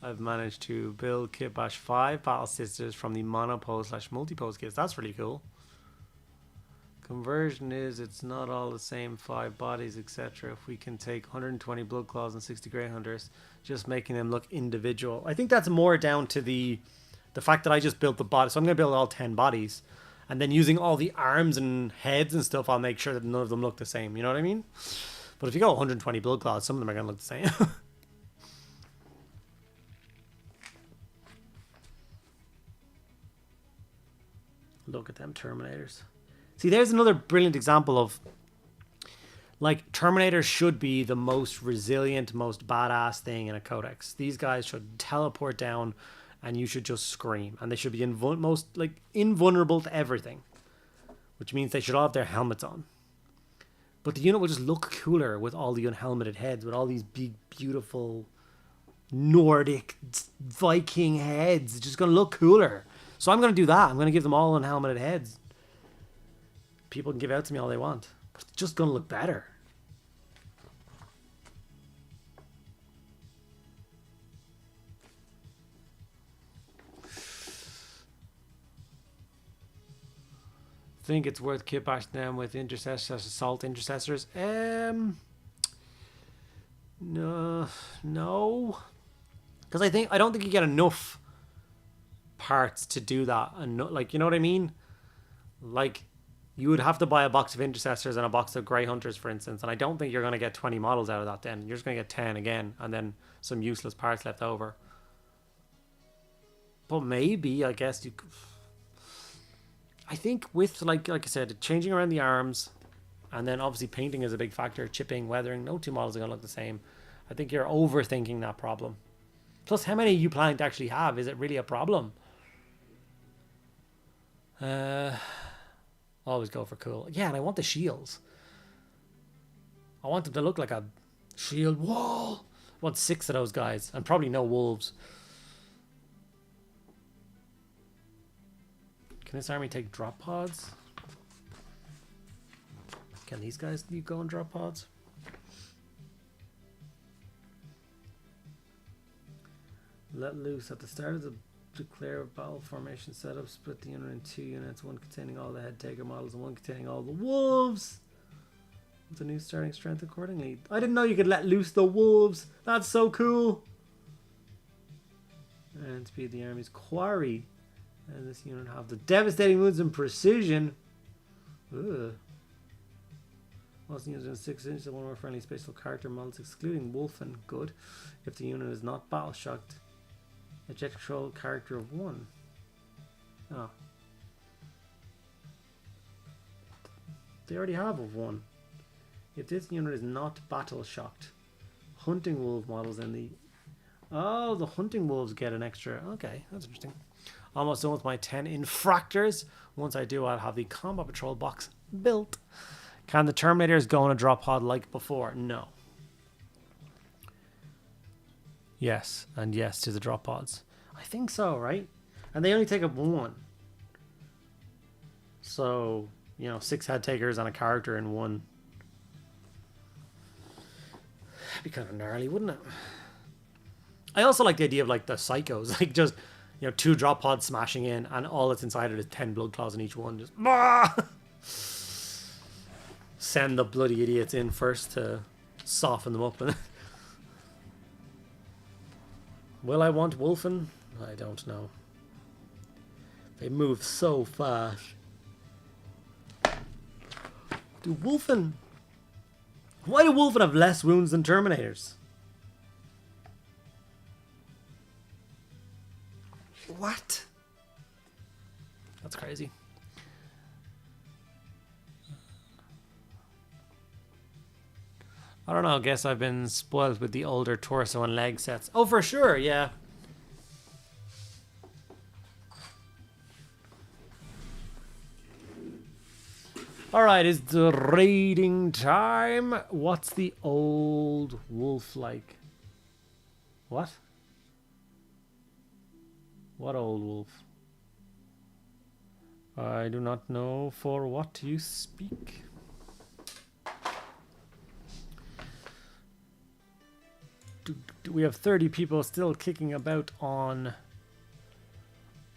I've managed to build Kit Bash 5 Battle Sisters from the monopose /multipose kits. That's really cool. Conversion is it's not all the same 5 bodies, etc. If we can take 120 blood claws and 60 grey hunters, just making them look individual. I think that's more down to the fact that I just built the body. So I'm going to build all 10 bodies. And then using all the arms and heads and stuff, I'll make sure that none of them look the same. You know what I mean? But if you go 120 blood claws, some of them are going to look the same. Look at them Terminators. See, there's another brilliant example of, like, Terminators should be the most resilient, most badass thing in a codex. These guys should teleport down and you should just scream. And they should be invulnerable to everything. Which means they should all have their helmets on. But the unit will just look cooler with all the unhelmeted heads, with all these big, beautiful Nordic Viking heads. It's just going to look cooler. So I'm going to do that. I'm going to give them all unhelmeted heads. People can give out to me all they want. But it's just going to look better. Think it's worth kit bashing them with intercessors, assault intercessors? No. Because I don't think you get enough parts to do that. And like, you know what I mean? Like, you would have to buy a box of intercessors and a box of grey hunters, for instance, and I don't think you're going to get 20 models out of that then. You're just going to get 10 again, and then some useless parts left over. But maybe, I guess you could... I think with, like I said, changing around the arms, and then obviously painting is a big factor, chipping, weathering, no 2 models are going to look the same. I think you're overthinking that problem. Plus, how many are you planning to actually have? Is it really a problem? Always go for cool. Yeah, and I want the shields. I want them to look like a shield wall. I want 6 of those guys, and probably no wolves. Can this army take drop pods? Can these guys go on drop pods? Let loose at the start of the declare battle formation setup. Split the unit in 2 units, one containing all the head taker models and one containing all the wolves. With a new starting strength accordingly. I didn't know you could let loose the wolves. That's so cool. And speed the army's quarry. And this unit have the devastating wounds and precision. Ugh. Most units in 6 inches, one more friendly spatial character models, excluding Wolfen. Good. If the unit is not battle shocked. Eject control character of 1. Oh. They already have of 1. If this unit is not battle shocked. Hunting wolf models in the... Oh, the hunting wolves get an extra... Okay, that's interesting. Almost done with my 10 infractors. Once I do, I'll have the combat patrol box built. Can the Terminators go on a drop pod like before? No. Yes, and yes to the drop pods. I think so, right? And they only take up 1. So, 6 head takers and a character in 1. That'd be kind of gnarly, wouldn't it? I also like the idea of like the psychos, like just 2 drop pods smashing in, and all that's inside it is 10 blood claws in each one. Just send the bloody idiots in first to soften them up. Will I want Wolfen? I don't know. They move so fast. Do Wolfen... Why do Wolfen have less wounds than Terminators? What? That's crazy. I don't know, I guess I've been spoiled with the older torso and leg sets. Oh, for sure, yeah. Alright, it's the raiding time. What's the old wolf like? What? What old wolf? I do not know for what you speak. We have 30 people still kicking about on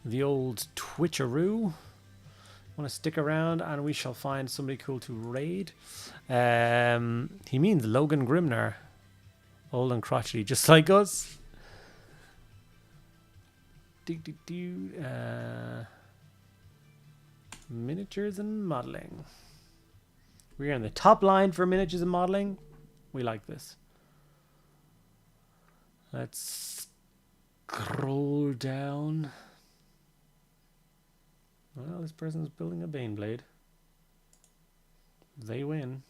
the old Twitcheroo. Want to stick around and we shall find somebody cool to raid. He means Logan Grimnar. Old and crotchety, just like us. Miniatures and modeling. We're in the top line for miniatures and modeling. We like this. Let's scroll down. Well, this person's building a Baneblade. They win.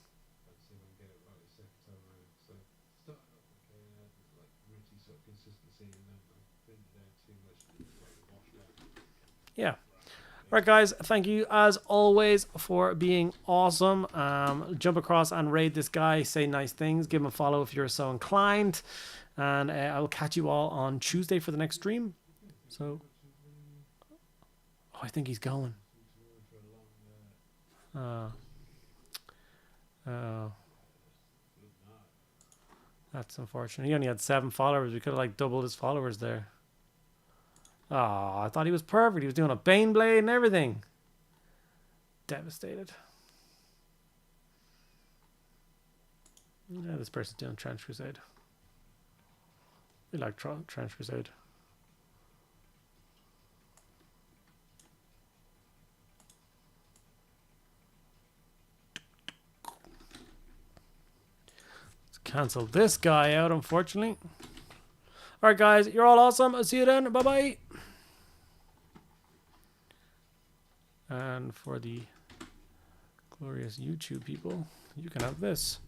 Yeah. Right, guys, thank you as always for being awesome. Jump across and raid this guy, say nice things, give him a follow if you're so inclined, and I will catch you all on Tuesday for the next stream. So, oh, I think he's going. Oh, that's unfortunate. He only had 7 followers. We could have like doubled his followers there. Oh, I thought he was perfect. He was doing a Baneblade and everything. Devastated. Yeah, this person's doing Trench Crusade. We like Trench Crusade. Let's cancel this guy out, unfortunately. Alright, guys, you're all awesome. I'll see you then. Bye-bye. And for the glorious YouTube people, you can have this.